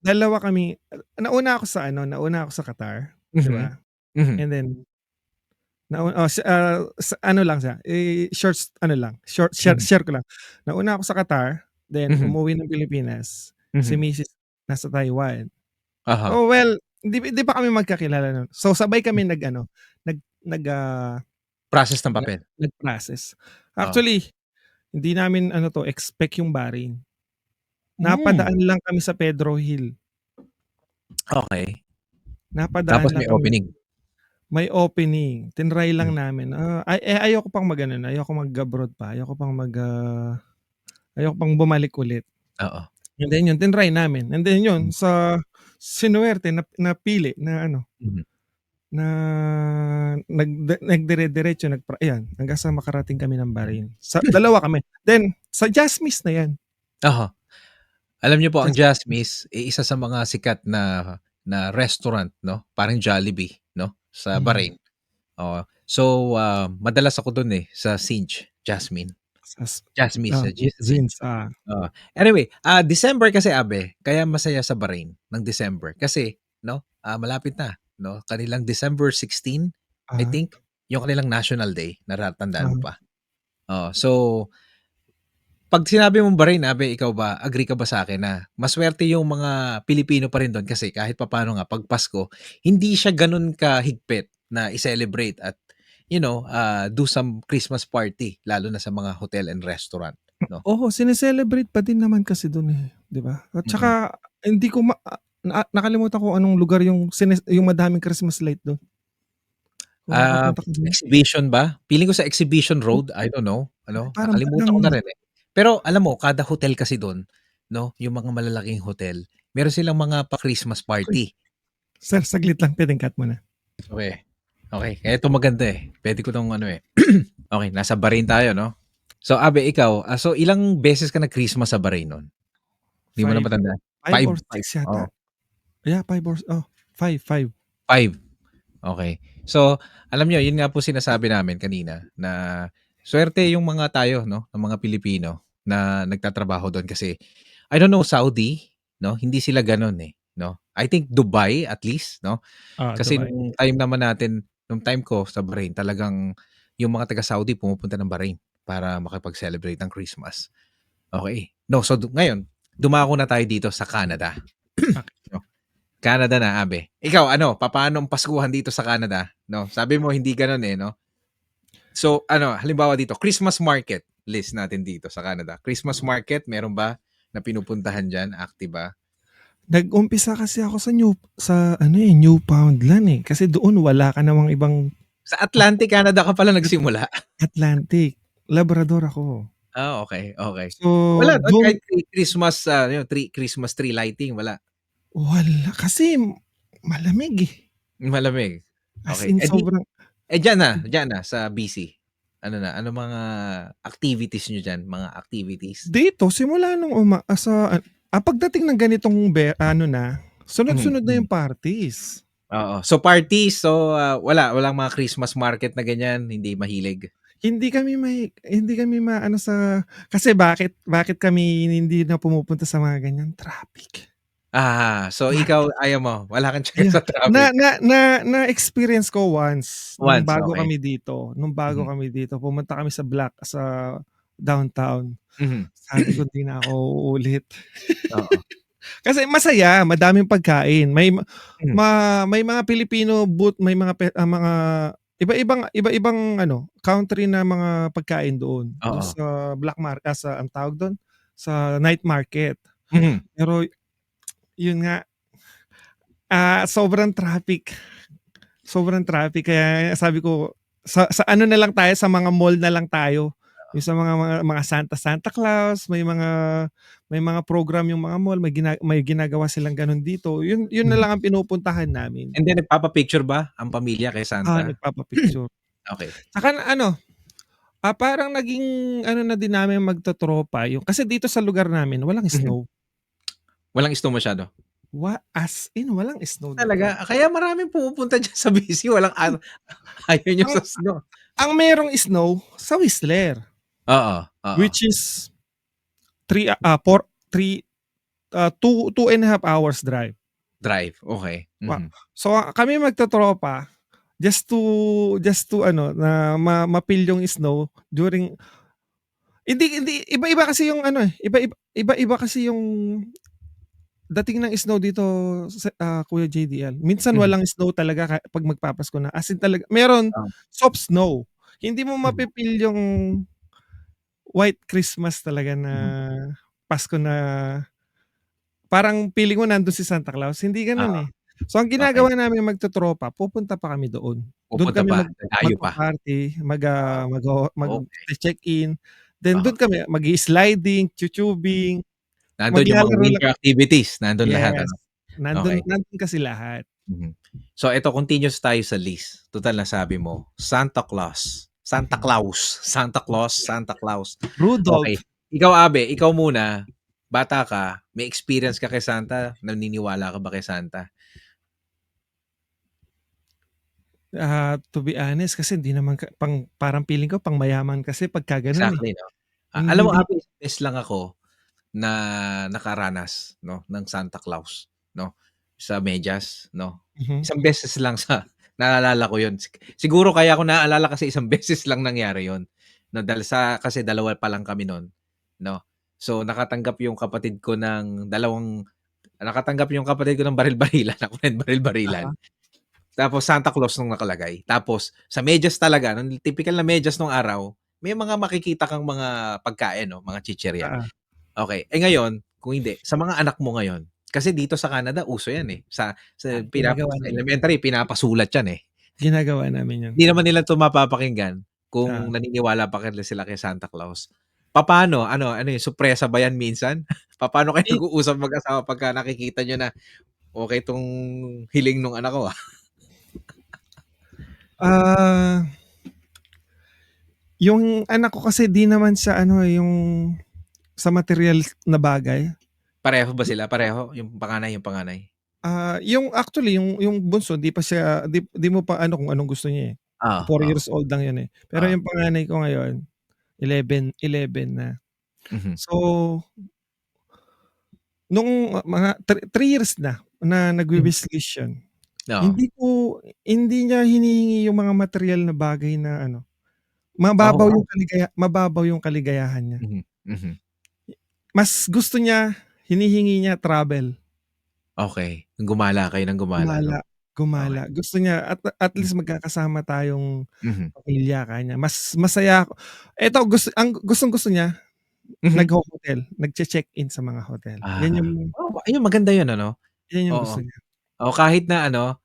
dalawa kami, nauna ako sa Qatar, 'di Mhm, ba? mhm, And then sa ano lang siya, ano lang, mhm, share ko lang. Nauna ako sa Qatar, then mhm, umuwi ng Pilipinas, si mhm. misis nasa Taiwan. Uh-huh. Oh, well, hindi pa kami magkakilala nun. So, sabay kami nag-ano, nag nag, Process ng papel. nag-process. Oo. Actually, hindi namin ano 'to, expect yung Bahrain. Hmm, Napadaan lang kami sa Pedro Hill, okey. napadaan Tapos lang may kami, opening? may opening, tinry Hmm, lang namin. Ayoko pang mag-ano na, ayoko mag-abroad pa, ayoko pang bumalik ulit. oo. And then yun, tinry namin. And then yun, Hmm, sa sinuwerte napili na ano, mhm. na nagdire-diretso ayan, hanggang sa makarating kami ng Bahrain. Dalawa kami. Then sa Jasmine na 'yan. Oo. Alam niyo po ang Jas Jasmine, isa sa mga sikat na na restaurant 'no, parang Jollibee 'no, sa mhm, Bahrain, oo. So, madalas ako dun, eh, sa Sinj, Jasmine. sas Jasmine sa Sinj. Zins, Oo. Anyway, December kasi, Abe, kaya masaya sa Bahrain ng December kasi 'no, malapit na 'no, kanilang December 16, I ah, think, yung kanilang National Day, natatandaan mo ah. pa? Oo. So, 'pag sinabi mong Bahrain, Abe, ikaw ba, agree ka ba sa'kin na masuwerte yung mga Pilipino pa rin dun kasi kahit papaano nga 'pag Pasko, hindi siya ganun kahigpit na i-celebrate at do some Christmas party lalo na sa mga hotel and restaurant 'no? Oo, sine-celebrate pa din naman kasi dun, eh, 'di ba? At Mm. saka hindi ko nakalimutan ko anong lugar yung madaming Christmas light dun. Kung nakapunta ka dun? Exhibition ba? Feeling ko sa Exhibition Oh, Road, I don't know, ay ano, parang nakalimutan bandang ko na rin, eh. Pero alam mo kada hotel kasi dun 'no, yung mga malalaking hotel, meron silang mga pa-Christmas okey. party. Sir, saglit lang, puwedeng cut mo na. Okey, okey. Eto maganda, eh, puwede ko 'tong ano, eh. Okey, nasa Bahrain tayo 'no. So, Abe, ikaw, so ilang beses ka nag-Christmas sa Bahrain nun? Di mo na 5 matandaan? 5 5, or 5, 6 yata. oo, Yeah, 5. 5. Okey. So, alam niyo yun nga po sinasabi namin kanina na suwerte yung mga tayo 'no, ng mga Pilipino na nagtatrabaho dun kasi I don't know Saudi 'no, hindi sila gano'n, eh, 'no. I think Dubai at least, 'no? Kasi Dubai. nung time naman natin, nung time ko sa Bahrain talagang yung mga taga-Saudi pumupunta ng Bahrain para makipag-celebrate ng Christmas. Okey. No, so ngayon, dumako na tayo dito sa Canada. Okey. No, Canada na, Abe. Ikaw ano, papaano ang Paskuhan dito sa Canada, 'no? Sabi mo hindi gano'n, eh, 'no? So ano, halimbawa dito, Christmas market, list natin dito sa Canada. Christmas market, meron ba na pinupuntahan diyan, active ba? Nag-umpisa kasi ako sa ano, Newfoundland, eh, kasi doon wala ka namang ibang Sa Atlantic Canada ka pala nagsimula? Atlantic, Labrador ako. Okey, okey. So, Wala do'n doon kahit Christmas, yung Christmas tree lighting, wala? wala kasi malamig, eh, Malamig, as okey. in sobrang Diyan na sa BC, ano na, ano mga activities niyo diyan, mga activities? dito simula nung pagdating ng ganitong ano na, Mhm, sunod-sunod na hmm. yung parties. Oo. So parties, walang mga Christmas market na ganyan, hindi mahilig? Hindi kami maano kasi bakit kami hindi na pumupunta sa mga ganyan, traffic. So ikaw ayaw mo, wala kang tiyaga Yeah, sa traffic? na-experience ko once Once, okey. nung bago Mhm, kami dito pumunta kami sa downtown. mhm. Sabi ko, "Di na ako uulit." Oo. Kasi masaya, madaming pagkain, Mhm, may mga Filipino booth, may mga iba-ibang ano, country na mga pagkain doon oo. sa sa anong tawag dun, sa night market. Mhm, Pero yun nga, sobrang traffic kaya sabi ko sa ano na lang tayo, sa mga mall na lang tayo. Yung sa mga Santa Claus, may mga program yung mga mall, may ginagawa silang gano'n dito. Yun na mhm. lang ang pinupuntahan namin. And then nagpapa-picture ba ang pamilya kay Santa? Nagpapa-picture. Okey. Saka ano, parang naging ano na din namin magtotropa yung kasi dito sa lugar namin walang Mhm. snow. Walang snow masyado? As in walang snow dito. Talaga? Kaya maraming pumupunta diyan sa BC, walang ayaw niyo Ang sa snow? ang merong snow sa Whistler, Oo, oo. which is 2.5 hours drive. Drive, okey. Wa Mhm. so kami magtotropa just to ano na ma-feel yung snow during hindi iba-iba kasi yung ano, eh, iba-iba kasi yung dating ng snow dito Kuya JDL. Minsan Mhm. walang snow talaga 'pag magpapasko na, as in talaga meron Oo. soft snow. Hindi mo Mhm, mafi-feel yung white Christmas talaga na mhm. Pasko na parang feeling mo nandun si Santa Claus, hindi gano'n, Oo, eh. So ang okey. ginagawa naming magtotropa, pupunta pa kami doon. Do'n Pupunta kami pa, dadayo pa. magpa-party, Ah, okey. magche-check-in, then Oo. do'n kami magi-sliding, Mhm. tubing, Nandun yung mga maglalaro lang. winter activities, nandun lahat Yes, ano? nandun Okey. nandun kasi lahat. Mhm. So eto, continuous tayo sa list. Tutal nasabi mo, Santa Claus, Santa Mhm. Claus, Santa Claus, Santa Claus. Okey. Rudolph, Ikaw, Abe, ikaw muna, bata ka, may experience ka kay Santa? Naniniwala ka ba kay Santa? to be honest kasi hindi naman parang feeling ko pangmayaman kasi pagka gano'n, eh. Exactly 'no? Alam mo, Hindi Abe, isang beses lang ako na nakaranas 'no, ng Santa Claus 'no, sa medyas 'no. mhm, Isang beses lang sa naalala ko 'yun. Siguro kaya ko naalala kasi isang beses lang nangyari 'yun 'no, dahil kasi dalawa pa lang kami nun 'no. So nakatanggap yung kapatid ko ng baril-barilan, ako rin baril-barilan. aha, Tapos Santa Claus nung nakalagay. Tapos sa medyas talaga, nung tipikal na medyas nung araw, may mga makikita kang mga pagkain 'no, mga chichirya. oo. Okey. Ngayon, kung hindi, sa mga anak mo ngayon, kasi dito sa Canada uso 'yan, eh. Ginagawa Sa namin. elementary pinapasulat 'yan, eh. Ginagawa namin 'yun. Hindi naman nila 'to mapapakinggan Oo. kung naniniwala pa sila kay Santa Claus. Papaano, ano 'yun, sorpresa ba 'yan minsan? Papaano kayo Eh, nag-uusap mag-asawa pagka nakikita niyo na, okey 'tong hiling nung anak ko, ah, yung anak ko kasi 'di naman siya ano, yung sa materyal na bagay. Pareho ba sila? Pareho? Yung panganay? Yung actually yung bunso 'di mo pa ano kung anong gusto niya, eh. Oo, 4 years oo, old lang 'yun, eh. Pero oo. yung panganay ko ngayon 11 na. Mhm, So, nung mga 3 years na. na Hmm, nagwi-wishlist yan, oo. hindi niya hinihingi yung mga materyal na bagay na ano, Oh, wow. mababaw yung kaligayahan niya. Mhm, mhm. Mas gusto niya, hinihingi niya travel. Okey, gumala kayo ng gumala 'no? Gumala, Okey. gumala. Gusto niya at Hmm, least magkakasama tayong mhm, pamilya, kanya. Mas masaya ako eto gustong-gusto niya mhm. nagho-hotel, nagche-check-in sa mga hotel. Ayun maganda yun ano? Yan yung Oo. gusto niya. Oo, kahit na ano,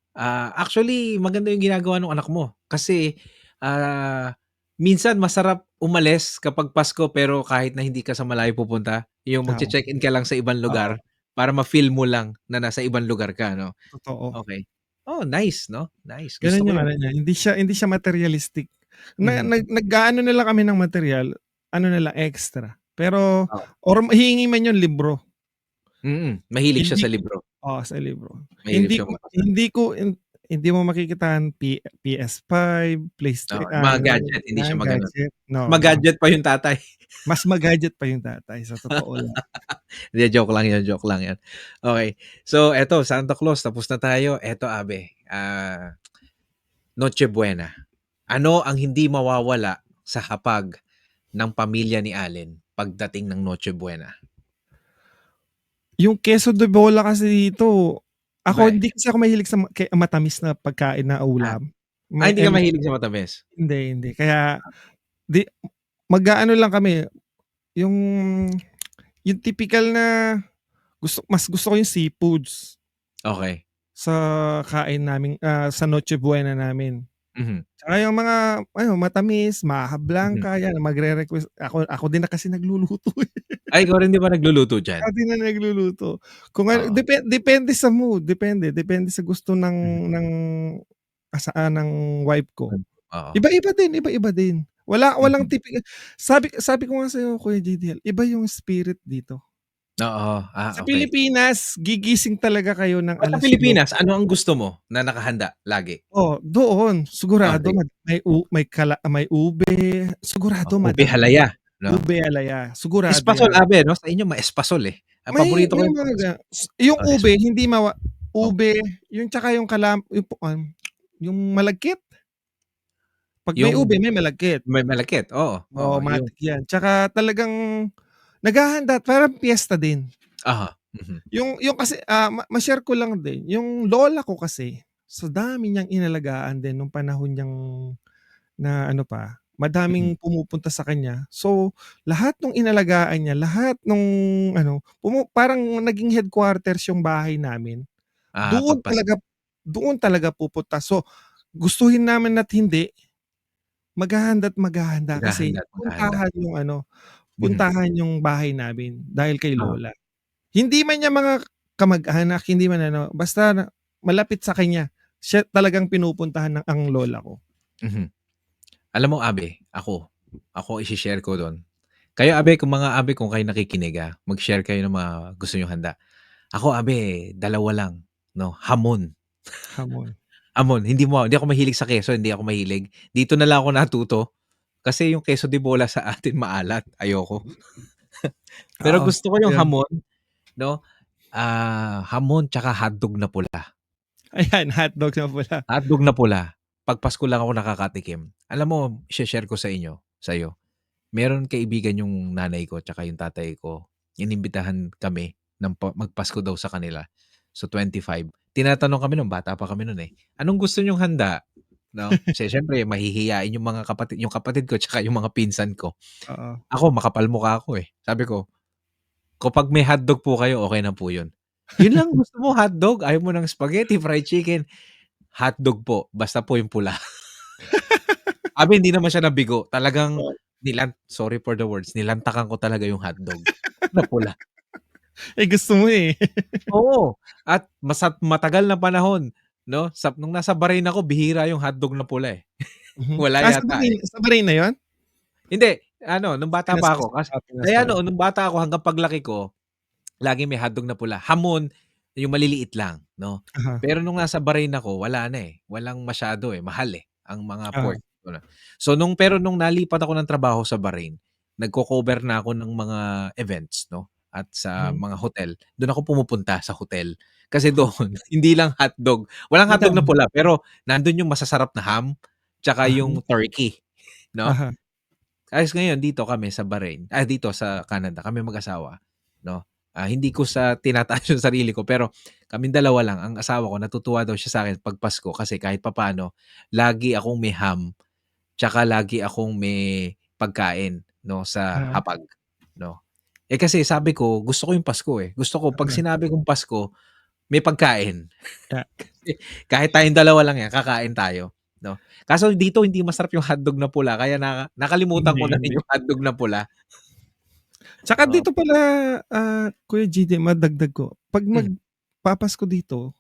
actually maganda yung ginagawa nung anak mo. Kasi, ah, minsan masarap umalis kapag Pasko pero kahit na hindi ka sa malayo pupunta, yung Oo, magche-check-in ka lang sa ibang oo, lugar para ma-feel mo lang na nasa ibang lugar ka 'no? totoo. Okey. Oh, nice 'no, nice. Gusto Gano'n ko yung yun. ano niya, hindi siya materialistic. Mhm. Nag-aano na lang kami ng materyal, ano na lang extra. Pero Oo. or hihingi man yung libro, Mahilig siya hindi sa ko libro. sa libro. Mahilig siyang magbasa. Hindi mo makikitahan PS5, Oo, yung mga ano, gadget hindi siya yan ma-gano'n. gadget, Mas no, no. ma-gadget pa yung tatay. Mas ma-gadget pa yung tatay, sa totoo lang. Hindi, joke lang 'yan. Okey. So eto, Santa Claus tapos na tayo. Eto, Abe, Noche Buena. Ano ang hindi mawawala sa hapag ng pamilya ni Allen pagdating ng Noche Buena? Yung queso de bola kasi dito, Iba, eh. hindi kasi ako mahilig sa matamis na pagkain na Ah, ulam. hindi ka mahilig sa matamis? Hindi. Kaya di mag-aano lang kami, yung yung tipikal na mas gusto ko yung seafoods Okey. sa kain namin, sa Noche Buena namin. Mhm, Tsaka yung mga ano, matamis, Maja mhm. Blanca, yan magre-request ako din na kasi nagluluto, eh. Ay, ikaw rin 'di ba nagluluto diyan? Ako din na nagluluto. Kung ano Oo. depende sa mood, depende sa gusto Mhm. ng wife ko. Oo. Iba-iba din. Walang Mhm. sabi ko nga sa'yo Kuya JDL, iba yung spirit dito. Oo. Sa Okey. Pilipinas, gigising talaga kayo ng Sa 8:00. Pilipinas, ano ang gusto mo na nakahanda lagi? Doon Oh, sigurado sige. may ube, sigurado Ube madami. halaya 'no? Ube alaya, sigurado Espasol, yan. Abe 'no? Sa inyo ma-espasol, eh. Ang paborito ko May yung mga pag-es yung oh, ube hindi oh, ube, yung tsaka yung malagkit. 'Pag may ube yung may malagkit. may malagkit, oo, oo, Oo, yung matic yan. Tsaka talagang naghahanda parang piyesta din. mhm, Yung kasi, ma-share ko lang din, yung lola ko kasi, sa dami niyang inalagaan din nung panahon niyang na ano pa, mhm. madaming pumupunta sa kanya. So, lahat nung inalagaan niya, lahat nung ano, parang naging headquarters yung bahay namin. Doon Pagpasko, talaga doon talaga pupunta. So, gustuhin namin at hindi, maghahanda't maghahanda kasi maghahanda at maghahanda. Mhm, puntahan yung bahay namin dahil kay oo, lola. Hindi man niya mga kamag-anak, hindi man ano, basta malapit sa kanya, siya talagang pinupuntahan ng ang lola ko. mhm. Alam mo, Abe, ako ishi-share ko dun. Kayo, Abe, kung kayo nakikinig, mag-share kayo ng mga gusto niyong handa. Ako, Abe, dalawa lang 'no, hamon. Hamon. Hamon, hindi ako mahilig sa keso, hindi ako mahilig. Dito na lang ako natuto kasi yung queso de bola sa atin maalat, ayoko. Pero Oo, gusto ko yung yun. hamon 'no, hamon tsaka hotdog na pula. Ayan, hotdog na pula. Hotdog na pula, 'pag Pasko lang ako nakakatikim. Alam mo, i-she-share ko sa'yo, meron kaibigan yung nanay ko tsaka yung tatay ko, inimbitahan kami ng magpasko daw sa kanila. So 25, tinatanong kami nung bata pa kami nun, eh, "Anong gusto niyong handa?" 'No, kasi siyempre mahihiyain yung kapatid ko tsaka yung mga pinsan ko. Oo. Ako makapal mukha ako, eh. Sabi ko, "Kapag may hotdog po kayo, okey na po yun." "Yun lang gusto mo, hotdog? Ayaw mo ng spaghetti, fried chicken?" "Hotdog po, basta po yung pula." Abi hindi naman siya nabigo, talagang sorry for the words, nilantakan ko talaga yung hotdog na pula. Eh, gusto mo, eh. Oo, at matagal na panahon 'no, nung nasa Bahrain ako bihira yung hotdog na pula, eh. Mhm. Wala Sa yata, Bahrain eh. na yun? Hindi, ano nung bata Pinas pa pa ako Pinas kaya pala. noon nung bata ako hanggang paglaki ko, laging may hotdog na pula. Hamon, yung maliliit lang 'no. Uh-huh. Pero nung nasa Bahrain ako wala na, eh, walang masyado, eh, mahal, eh, ang mga Oo. pork. So nung nalipat ako ng trabaho sa Bahrain, nagko-cover na ako ng mga events 'no, at sa Mhm. mga hotel. Dun ako pumupunta sa hotel. Kasi doon hindi lang hotdog, walang hotdog na Madami. pula pero nandun yung masasarap na ham, tsaka Ah, yung turkey, 'no? aha, Ayos ngayon dito kami sa Bahrain, dito sa Canada, kami mag-asawa, 'no? Hindi ko sa tinataas yung sarili ko pero kaming dalawa lang. Ang asawa ko natutuwa daw siya sa'kin 'pag Pasko kasi kahit papaano lagi akong may ham, tsaka lagi akong may pagkain 'no, sa ah, hapag, 'no? Kasi sabi ko gusto ko yung Pasko, eh. Gusto ko 'pag aha, sinabi kong Pasko may pagkain. ya Kasi kahit tayong dalawa lang 'yan, kakain tayo, 'no? Kaso dito hindi masarap yung hotdog na pula kaya nakalimutan ko na rin hindi. yung hotdog na pula. Tsaka Oo, dito pala, Kuya GD madagdag ko, 'pag hmm, magpapasko dito,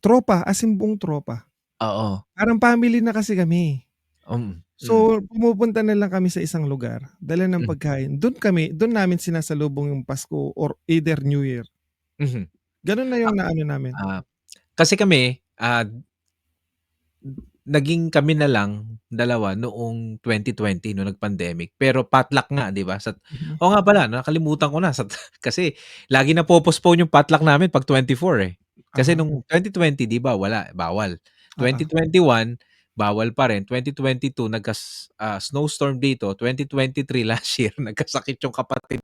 tropa, as in buong tropa. oo, Parang family na kasi kami. hmm, So, pumupunta na lang kami sa isang lugar, dala ng hmm, pagkain, dun namin sinasalubong yung Pasko or either New Year. mhm. Gano'n na yung naano namin. Ah, kasi kami, naging kami na lang dalawa noong 2020 nung nag-pandemic, pero potluck nga 'di ba Mhm, oo nga pala nakalimutan ko na kasi lagi na-po-postpone yung potluck namin 'pag 24, eh. Kasi aha, nung 2020 'di ba bawal. oo. 2021 bawal pa rin, 2022 snowstorm dito, 2023 last year nagkasakit yung kapatid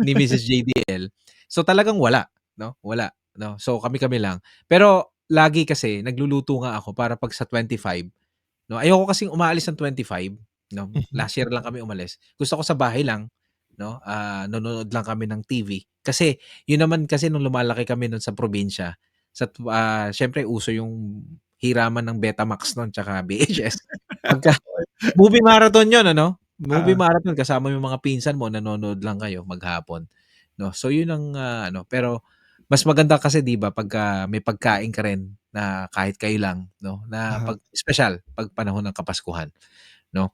ni Mrs. JDL. So, talagang wala, 'no, wala, 'no. So, kami-kami lang. Pero lagi kasi nagluluto nga ako para 'pag sa 25, 'no, ayoko kasing umaalis ng 25, 'no. Mhm, Last year lang kami umalis. Gusto ko sa bahay lang, 'no, nanonood lang kami ng TV. Kasi yun naman kasi nung lumalaki kami nun sa probinsya, siyempre uso yung hiraman ng Betamax nun tsaka VHS. Pagka movie marathon yun ano, movie oo. marathon kasama mo yung mga pinsan mo nanonood lang kayo maghapon, 'no. So yun ang, ano, pero mas maganda kasi 'di ba pagka may pagkain ka rin na kahit kayo lang 'no, na Aha. 'pag espesyal 'pag panahon ng Kapaskuhan, 'no.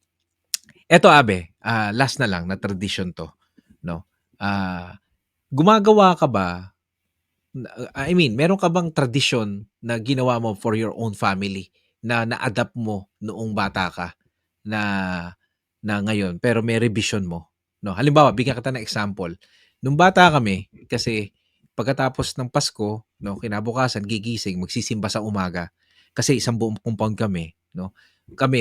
Eto Abe, last na lang na tradisyon 'to, 'no. Gumagawa ka ba I mean meron ka bang tradisyon na ginawa mo for your own family na na-adapt mo noong bata ka na na ngayon pero may revision mo, 'no? Halimbawa, bigyan kita ng example. Nung bata kami kasi pagkatapos ng Pasko, 'no, kinabukasan gigising, magsisimba sa umaga kasi isang buong compound kami, 'no.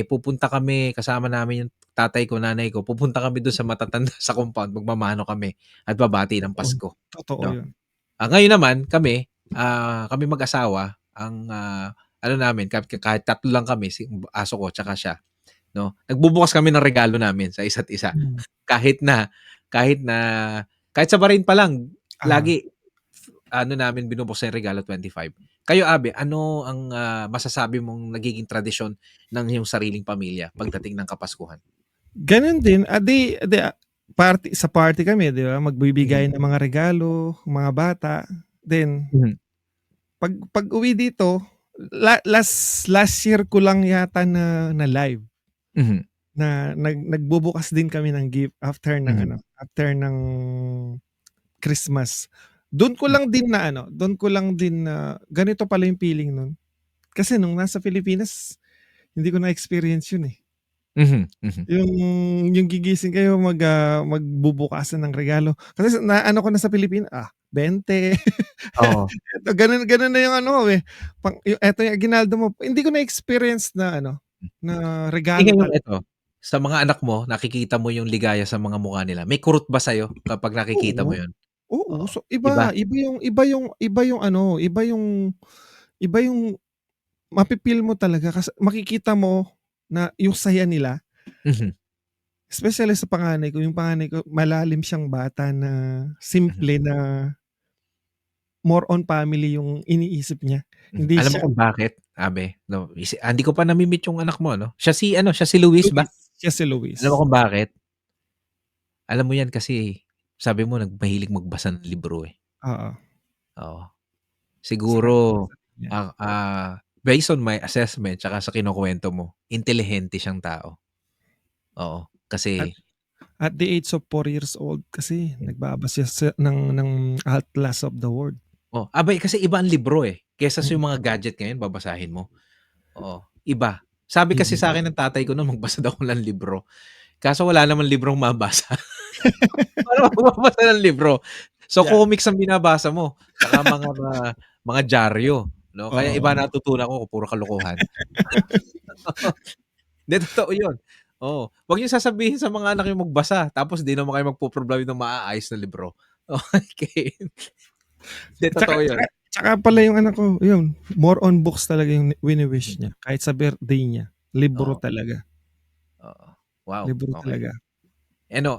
Pupunta kami kasama namin yung tatay ko, nanay ko, pupunta kami dun sa matatanda sa compound, magmamano kami at babati ng Totoo, Pasko, totoo 'no. 'yun. Ngayon naman kami mag-asawa ang, ano namin kahit tatlo lang kami, aso ko tsaka siya, 'no, nagbubukas kami ng regalo namin sa isa't isa. Hmm, Kahit na kahit na kahit sa Bahrain pa lang aha. lagi ano namin binubuksan yung regalo 25. Kayo Abe, ano ang, masasabi mong nagiging tradisyon ng iyong sariling pamilya pagdating ng Kapaskuhan? Gano'n din, 'di, party kami 'di ba, Mhm, magbibigay ng mga regalo, mga bata. Then mhm, 'pag-uwi dito, last year ko lang yata na live mhm, na nagbubukas din kami ng gift after ng mhm, ano, after ng Christmas. Dun ko lang din na ganito pala yung feeling nun. Kasi nung nasa Pilipinas, hindi ko na-experience yun, eh. mhm, mhm. Yung gigising kayo magbubukasan ng regalo. Kasi naano ko na sa Pilipinas, 20 Oo. eto ganun na yung ano ko, eh, yung eto yung aginaldo mo, hindi ko na-experience na ano, na regalo Ngayong talaga. eto, sa mga anak mo nakikita mo yung ligaya sa mga mukha nila, may kurot ba sa'yo kapag nakikita mo Oo, yun? oo. Oo, So iba? iba yung mafi-feel mo talaga kasi makikita mo na yung saya nila, Mhm, especially sa panganay ko, yung panganay ko malalim siyang bata na mhm, simple na more on family yung iniisip niya. mhm. Hindi Alam mo siya kung bakit, Abe, 'no, hindi ko pa nami-meet yung anak mo 'no, siya si Luis ba? Luis, siya si Luis. Alam mo kung bakit? Alam mo yan kasi sabi mo mahilig magbasa ng libro, eh, Oo, oo. sa Siguro, kanya sa kanya. based on my assessment tsaka sa kinukuwento mo, intelihente siyang tao, oo. At Kasi at the age of 4 years old kasi nagbabasa siya ng Atlas of the World. abay kasi iba ang libro, eh, kaysa sa Mm, yung mga gadget ngayon babasahin mo, oo, iba. Sabi kasi mm. sa'kin ng tatay ko nun magbasa daw ako ng libro, kaso wala namang librong mabasa. Paano ka magbabasa ng libro? So, Yeah. comics ang binabasa mo, tsaka mga dyaryo, 'no? Kaya iba Oo. natutunan ko, puro kalokohan. 'Di, totoo 'yun. Oo, 'wag niyong sasabihin sa mga anak niyo magbasa, tapos 'di naman kayo magpo-provide ng maaayos na libro. Okey. 'Di, Tsaka totoo 'yun. tsaka tsaka pala yung anak ko, yun, more on books talaga yung wini-wish Mhm. niya kahit sa birthday niya, libro Oo, talaga, oo. Wow, libro okey. talaga. Ano,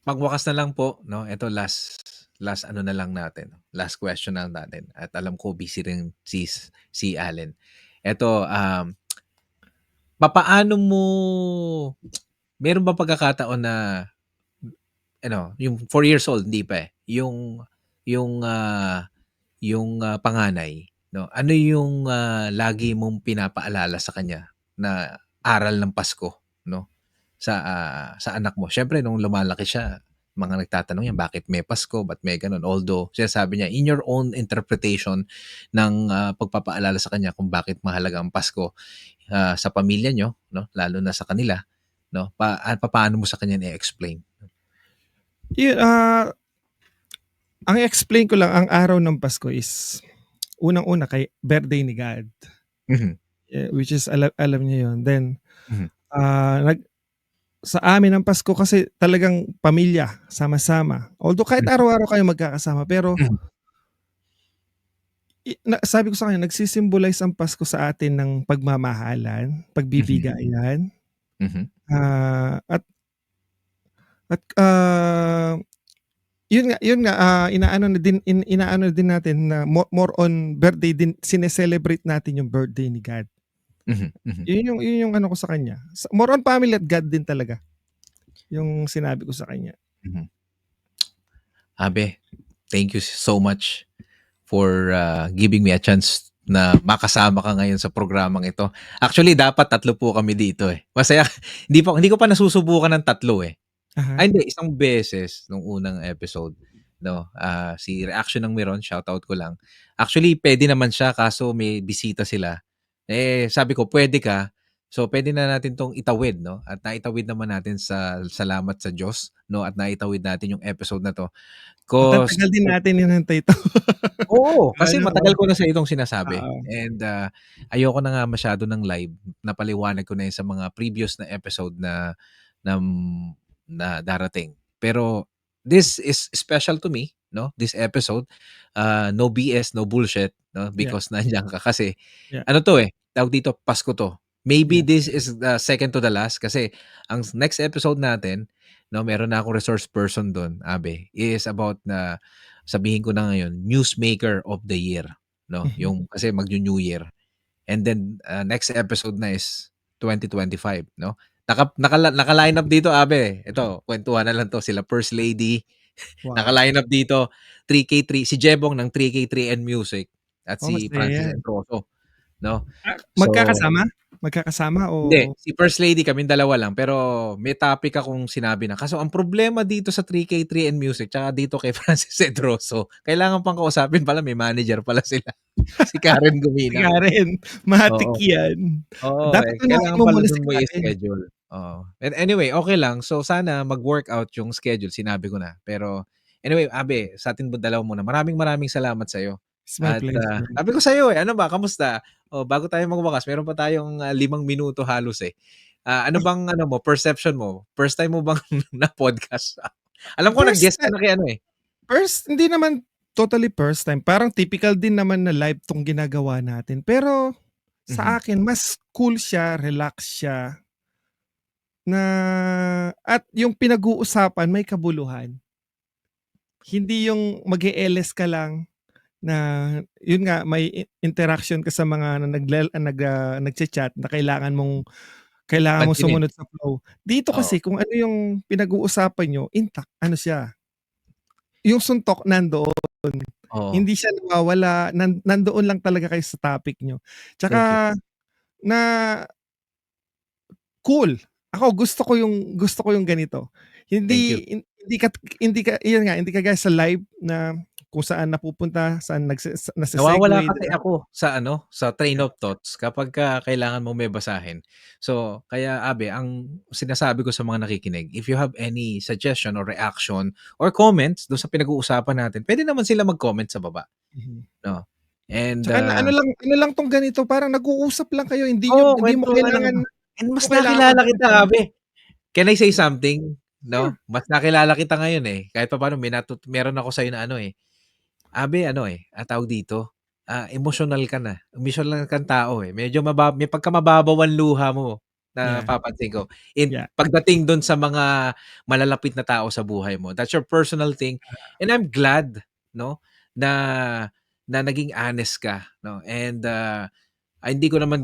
pangwakas na lang po 'no, eto last last ano na lang natin, last question na lang natin at alam ko busy rin si Allen. Eto, papaano mo meron bang pagkakataon na ano, yung 4 years old hindi pa, yung, panganay 'no, ano yung, lagi mong pinapaalala sa kanya na aral ng Pasko 'no, sa anak mo? Siyempre nung lumalaki siya, mga nagtatanong yan, "Bakit may Pasko, ba't may gano'n?" Although sinasabi niya, in your own interpretation ng, pagpapaalala sa kanya kung bakit mahalaga ang Pasko, sa pamilya niyo 'no, lalo na sa kanila 'no, papaano mo sa kanya i-explain? Yun, ang explain ko lang ang araw ng Pasko is unang-una kay birthday ni God, Mhm, which is alam niya yun. Then, mhm, nag sa amin ang Pasko kasi talagang pamilya, sama-sama. Although kahit mhm, araw-araw kayo magkakasama pero mhm, sabi ko sa kanya nagsi-symbolize ang Pasko sa atin ng pagmamahalan, mhm, pagbibigayan, mhm, at yun nga, inaano din natin na more on birthday din, sine-celebrate natin yung birthday ni God. mhm, mhm, Yun yung ano ko sa kanya. More on family at God din talaga, yung sinabi ko sa kanya. mhm. Abe, thank you so much for, giving me a chance na makasama ka ngayon sa programang ito. Actually dapat 3 po kami dito, eh. Masaya hindi ko pa nasusubukan ng 3 eh. Aha. Ay hindi, isang beses nung unang episode 'no, si Reaction ng Meron, shoutout ko lang. Actually puwede naman siya kaso may bisita sila. Eh, sabi ko, "Puwede ka, so puwede na natin 'tong itawid 'no." At naitawid naman natin sa salamat sa Diyos 'no, at naitawid natin yung episode na 'to. At ang 'Cause tagal din natin hinantay 'to. oo, kasi Ano, matagal ko na sa itong sinasabi oo. and, ayoko na nga masyado ng live. Napaliwanag ko na 'yan sa mga previous na episode na na darating. Pero this is special to me 'no, this episode. No BS, no bullshit 'no, Yeah, because nandiyan ka kasi yeah, ano 'to, eh, tawag dito, Pasko 'to. Maybe yeah. this is the second to the last kasi ang next episode natin 'no, meron na akong resource person dun, Abe, is about na sabihin ko na ngayon, newsmaker of the year 'no, Mhm. yung kasi magnew-New Year. And then, next episode na is 2025 'no. Naka-line up dito, Abe, ito kuwentuhan na lang 'to, sila First Lady, Wow. naka-line up dito, 3K3 si Jebong ng 3K3N Music at Oh, si masaya Francis yan. Entroso 'no. So Magkakasama? Magkakasama hindi, o si First Lady kaming dalawa lang, pero may topic akong sinabi na kaso ang problema dito sa 3K3N Music tsaka dito kay Francis Edroso, kailangan pang kausapin pala, may manager pala sila, si Karen si Gumina. Karen? Matik Oo, yan. oo, Dapat eh, unahin kailangan mo pala muna si dun mo Karen. i-schedule, oo. And anyway, okey lang. So sana mag-workout yung schedule, sinabi ko na. Pero anyway, Abe, sa'ting dalawa muna, maraming maraming salamat sa'yo It's my at, pleasure. sabi ko sa'yo, eh, ano ba, kamusta? Oh, bago tayo magwakas meron pa tayong, 5 minuto halos, eh. Ano bang ano mo, perception mo? First time mo bang na-podcast? Alam ko First nag-guest ka na kay ano, eh. First, hindi naman totally first time. Parang typical din naman na live 'tong ginagawa natin. Pero sa Mhm, akin mas cool siya, relax siya, na at yung pinag-uusapan may kabuluhan. Hindi yung mag-e-LS ka lang na yun nga may interaction ka sa mga nagcha-chat na kailangan mong pansinin. sumunod sa flow. Dito Oo, kasi kung ano yung pinag-uusapan niyo intact, ano siya, yung suntok nandoon. oo. Hindi siya nawawala, nandoon lang talaga kayo sa topic niyo. Thank you. Tsaka na cool. Ako gusto ko yung ganito. Thank you. Hindi ka yun nga, hindi kagaya sa live na kung saan napupunta, saan Nawawala nagse-segue, 'di kasi ba? ako sa ano, sa train Yeah. of thoughts kapagka kailangan mong may basahin. So, kaya Abe, ang sinasabi ko sa mga nakikinig, if you have any suggestion or reaction or comments do'n sa pinag-uusapan natin, puwede naman sila mag-comment sa baba, Mhm. 'no? And, Tsaka na ano lang 'tong ganito, parang nag-uusap lang kayo, oo, hindi mo kuwentuhan lang kailangan 'no, and hindi mas mo kailangan nakilala kita, magkwento. Abe. Can I say Hmm, something, sure. 'no? Mas nakilala kita ngayon, eh, kahit papaano meron ako sa'yo na ano, eh, Abe ano, eh, tawag dito, emosyonal ka na, emosyonal kang tao, eh. Medyo may pagkamababaw ang luha mo, Yeah, napapansin ko. In yeah. pagdating dun sa mga malalapit na tao sa buhay mo. That's your personal thing and I'm glad 'no, na na naging honest ka 'no and, hindi ko naman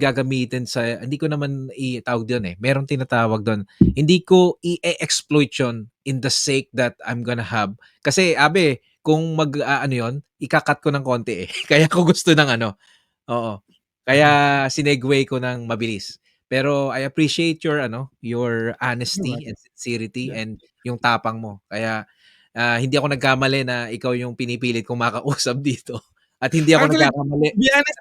tawag dun, eh, merong tinatawag dun, hindi ko i-e-exploit yun in the sake that I'm gonna have kasi Abe, kung mag-aano yun, ika-cut ko ng konti, eh. Kaya ko gusto ng ano, oo. Mhm. Kaya sinegue ko ng mabilis. Pero I appreciate your ano, your Naman, honesty and sincerity yeah. and yung tapang mo. Kaya, hindi ako nagkamali na ikaw yung pinipilit kong makausap dito at hindi ako Actually, nagkakamali. to be honest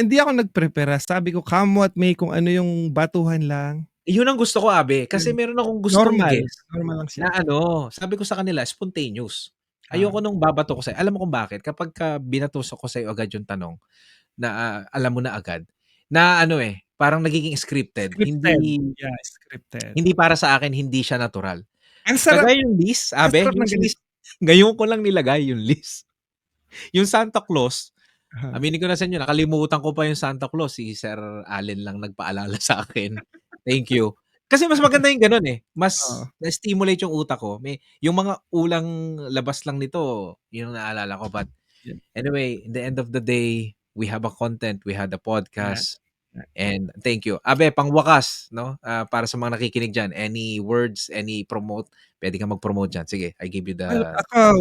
hindi ako nagprepare. Sabi ko, come what may, kung ano yung batuhan lang. Yun ang gusto ko, Abe, kasi Yun, meron akong gustong normal, guest normal lang siya. na ano, sabi ko sa kanila spontaneous. Ah, Ayoko nung babato ko sa'yo. Alam mo kung bakit? Kapagka binato ko sa'yo agad yung tanong na, alam mo na agad, na ano, eh, parang nagiging scripted. scripted. Yeah, scripted. Hindi para sa akin, hindi siya natural. Ang sarap Kagaya yung list, ang Abe, sarap yung ng ganito. list, ngayon ko lang nilagay yung list. Yung Santa Claus, Uh-huh. aminin ko na sa inyo, nakalimutan ko pa yung Santa Claus, si Sir Allen lang nagpaalala sa akin. Thank you. Kasi mas maganda yung gano'n, eh, Oo, mas na-stimulate yung utak ko. Yung mga ulang labas lang nito, yun ang naalala ko. But yeah, anyway, in the end of the day, we have a content, we had a yeah, podcast, yeah. and thank you. Abe, pangwakas 'no, para sa mga nakikinig diyan, any words, any promote, puwede kang mag-promote diyan. Sige, I give you the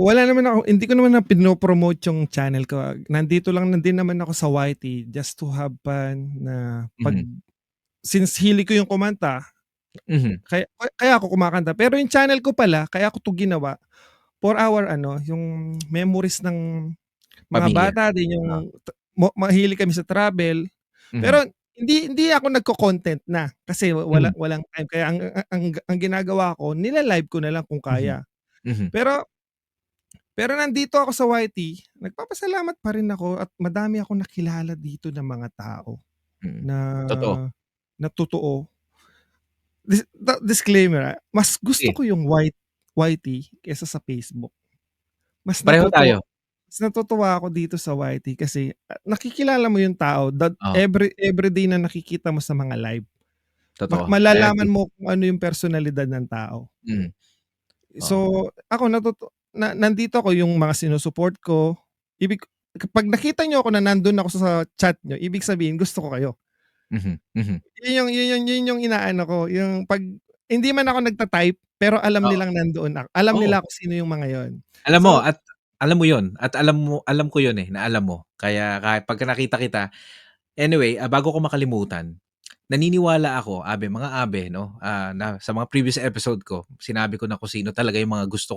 Wala naman ako, hindi ko naman na pino-promote yung channel ko. Nandito lang din naman ako sa YT just to have fun na mhm, since hilig ko yung kumanta, mhm, kaya ako kumakanta. Pero yung channel ko pala, kaya ko 'to ginawa for our ano, yung memories ng mga pamilya. bata din, Oo, yung mahilig kami sa travel. mhm, Pero hindi ako nagko-content na kasi mhm, walang time. Kaya ang ginagawa ko, nila-live ko na lang kung mhm, kaya. mhm, Pero pero nandito ako sa YT, nagpapasalamat pa rin ako at madami akong nakilala dito na mga tao mm. na Totoo. na totoo. Disclaimer, mas gusto Sige, ko yung YT kaysa sa Facebook. Mas pareho natutuwa tayo. mas natutuwa ako dito sa YT kasi, nakikilala mo yung tao that Oo, everyday na nakikita mo sa mga live. totoo. I Malalaman agree. mo kung ano yung personalidad ng tao. Mm, oo. So, ako nandito ako, yung mga sinusuport ko, ibig kapag nakita niyo ako na nandun ako sa chat niyo, ibig sabihin gusto ko kayo. Mhm, mhm. Yun yung inaano ko, yung 'pag hindi man ako nagta-type, pero alam Oo, nilang nandoon ako. Alam oo. nila kung sino yung mga yun. Alam mo So, at alam mo 'yun at alam ko 'yun, eh, na alam mo. Kaya kahit pagka nakita kita anyway, bago ko makalimutan, naniniwala ako, mga Abe 'no, na sa mga previous episode ko, sinabi ko na kung sino talaga yung mga gusto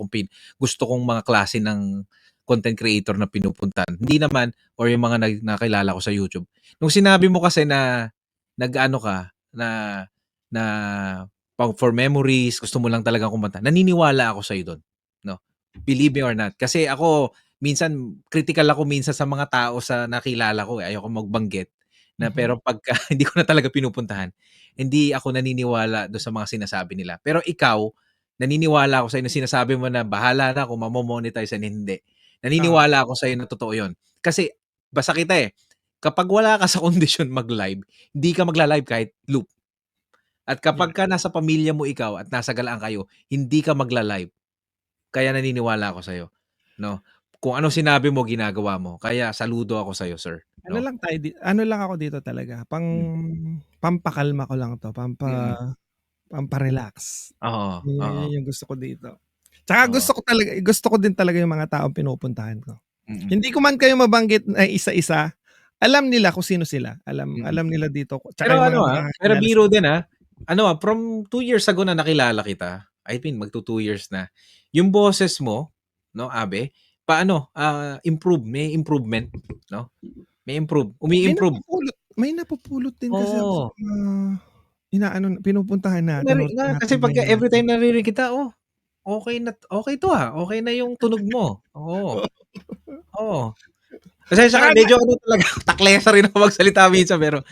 kong mga klase ng content creator na pinupuntahan. Hindi naman or yung mga nakilala ko sa YouTube. Nung sinabi mo kasi na nag-ano ka, na na for memories, gusto mo lang talagang kumanta, naniniwala ako sa'yo dun, 'no. Believe me or not. Kasi ako, minsan critical ako minsan sa mga tao sa nakilala ko, eh, ayoko magbanggit na mhm, pero pagka hindi ko na talaga pinupuntahan, hindi ako naniniwala dun sa mga sinasabi nila. Pero ikaw, naniniwala ako sa'yo na sinasabi mo na bahala na kung mamo-monetize and hindi. oo, Naniniwala ako sa'yo na totoo yun. Kasi basta kita, eh, kapag wala ka sa kondisyon mag-live, hindi ka magla-live kahit loop. At yeah. kapagka nasa pamilya mo ikaw at nasa galaan kayo, hindi ka magla-live. Kaya naniniwala ako sa'yo, 'no. Kung anong sinabi mo, ginagawa mo. Kaya saludo ako sa'yo, sir, 'no. Ano lang ako dito talaga, Hmm, pampakalma ko lang 'to, mm. pampa-relax. Oo, oo, Yun yung gusto ko dito. Tsaka oo. gusto ko din talaga yung mga taong pinupuntahan ko. Mm, Hindi ko man kayo mabanggit na isa-isa, alam nila kung sino sila, mm. alam nila dito, tsaka Pero yung mga ano, pero makakakilala sa biro din, from 2 years ago na nakilala kita, I think magtu 2 years na, yung boses mo, 'no, Abe, paano, improve, may improvement, 'no? May May umi-improve. napupulot din kasi ako sa Oo. mga pinupuntahan natin or Kasi pagka tinatambayan natin. everytime naririnig kita, okey 'to, okey na yung tunog mo. Oo, oo. Pasensya ka Tsaka medyo ano talaga taklesa rin ako magsalita minsan pero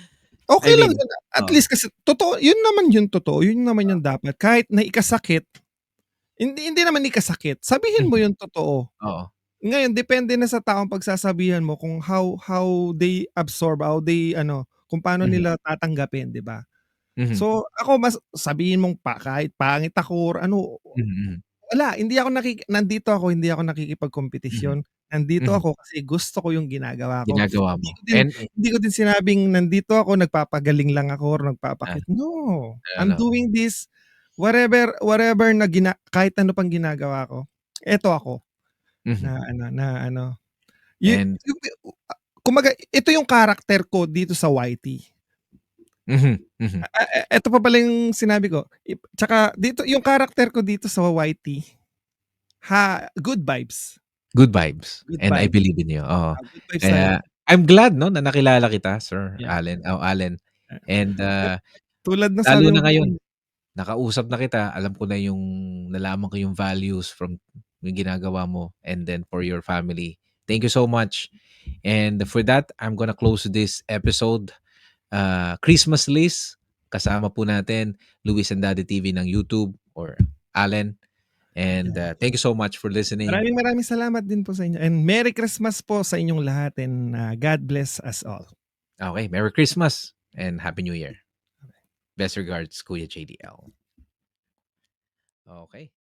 I okey lang mean yun, at oo, least kasi totoo yun naman yung totoo, yun naman yung dapat kahit na ikasakit, hindi naman ikasakit, sabihin mo mhm, yung totoo. oo, Ngayon depende na sa taong pagsasabihan mo kung how they absorb, how they kung paano mhm, nila tatanggapin, 'di ba? mhm, So, ako mas sabihin mong kahit pangit ako or ano, mhm, wala, nandito ako hindi ako mhm, nakikipagkompetisyon. Nandito mhm, ako kasi gusto ko yung ginagawa ko. ginagawa Hindi mo ko din and hindi ko din sinabing nandito ako nagpapagaling lang ako or ah, no, I'm ano, doing this whatever na kahit ano pang ginagawa ko, eto ako mhm, na and yung kumbaga ito yung character ko dito sa YT. mhm, mhm, Eto pa pala yung sinabi ko, tsaka dito yung character ko dito sa YT, good vibes, good vibes good and I vibes. believe in you, oo. Good vibes tayo. Kaya I'm glad 'no, na nakilala kita Sir Yeah. Allen Allen and, Tulad ng lalo sabi na mo ngayon kanina. nakausap na kita, alam ko na yung nalaman ko yung values from yung ginagawa mo and then for your family. Thank you so much. And for that, I'm gonna close this episode. Christmas list, kasama po natin Luis and Daddy TV ng YouTube or Allen. And thank you so much for listening. Maraming salamat din po sa inyo and Merry Christmas po sa inyong lahat and, God bless us all. Okay, Merry Christmas and Happy New Year. Best regards, Kuya JDL. Okay.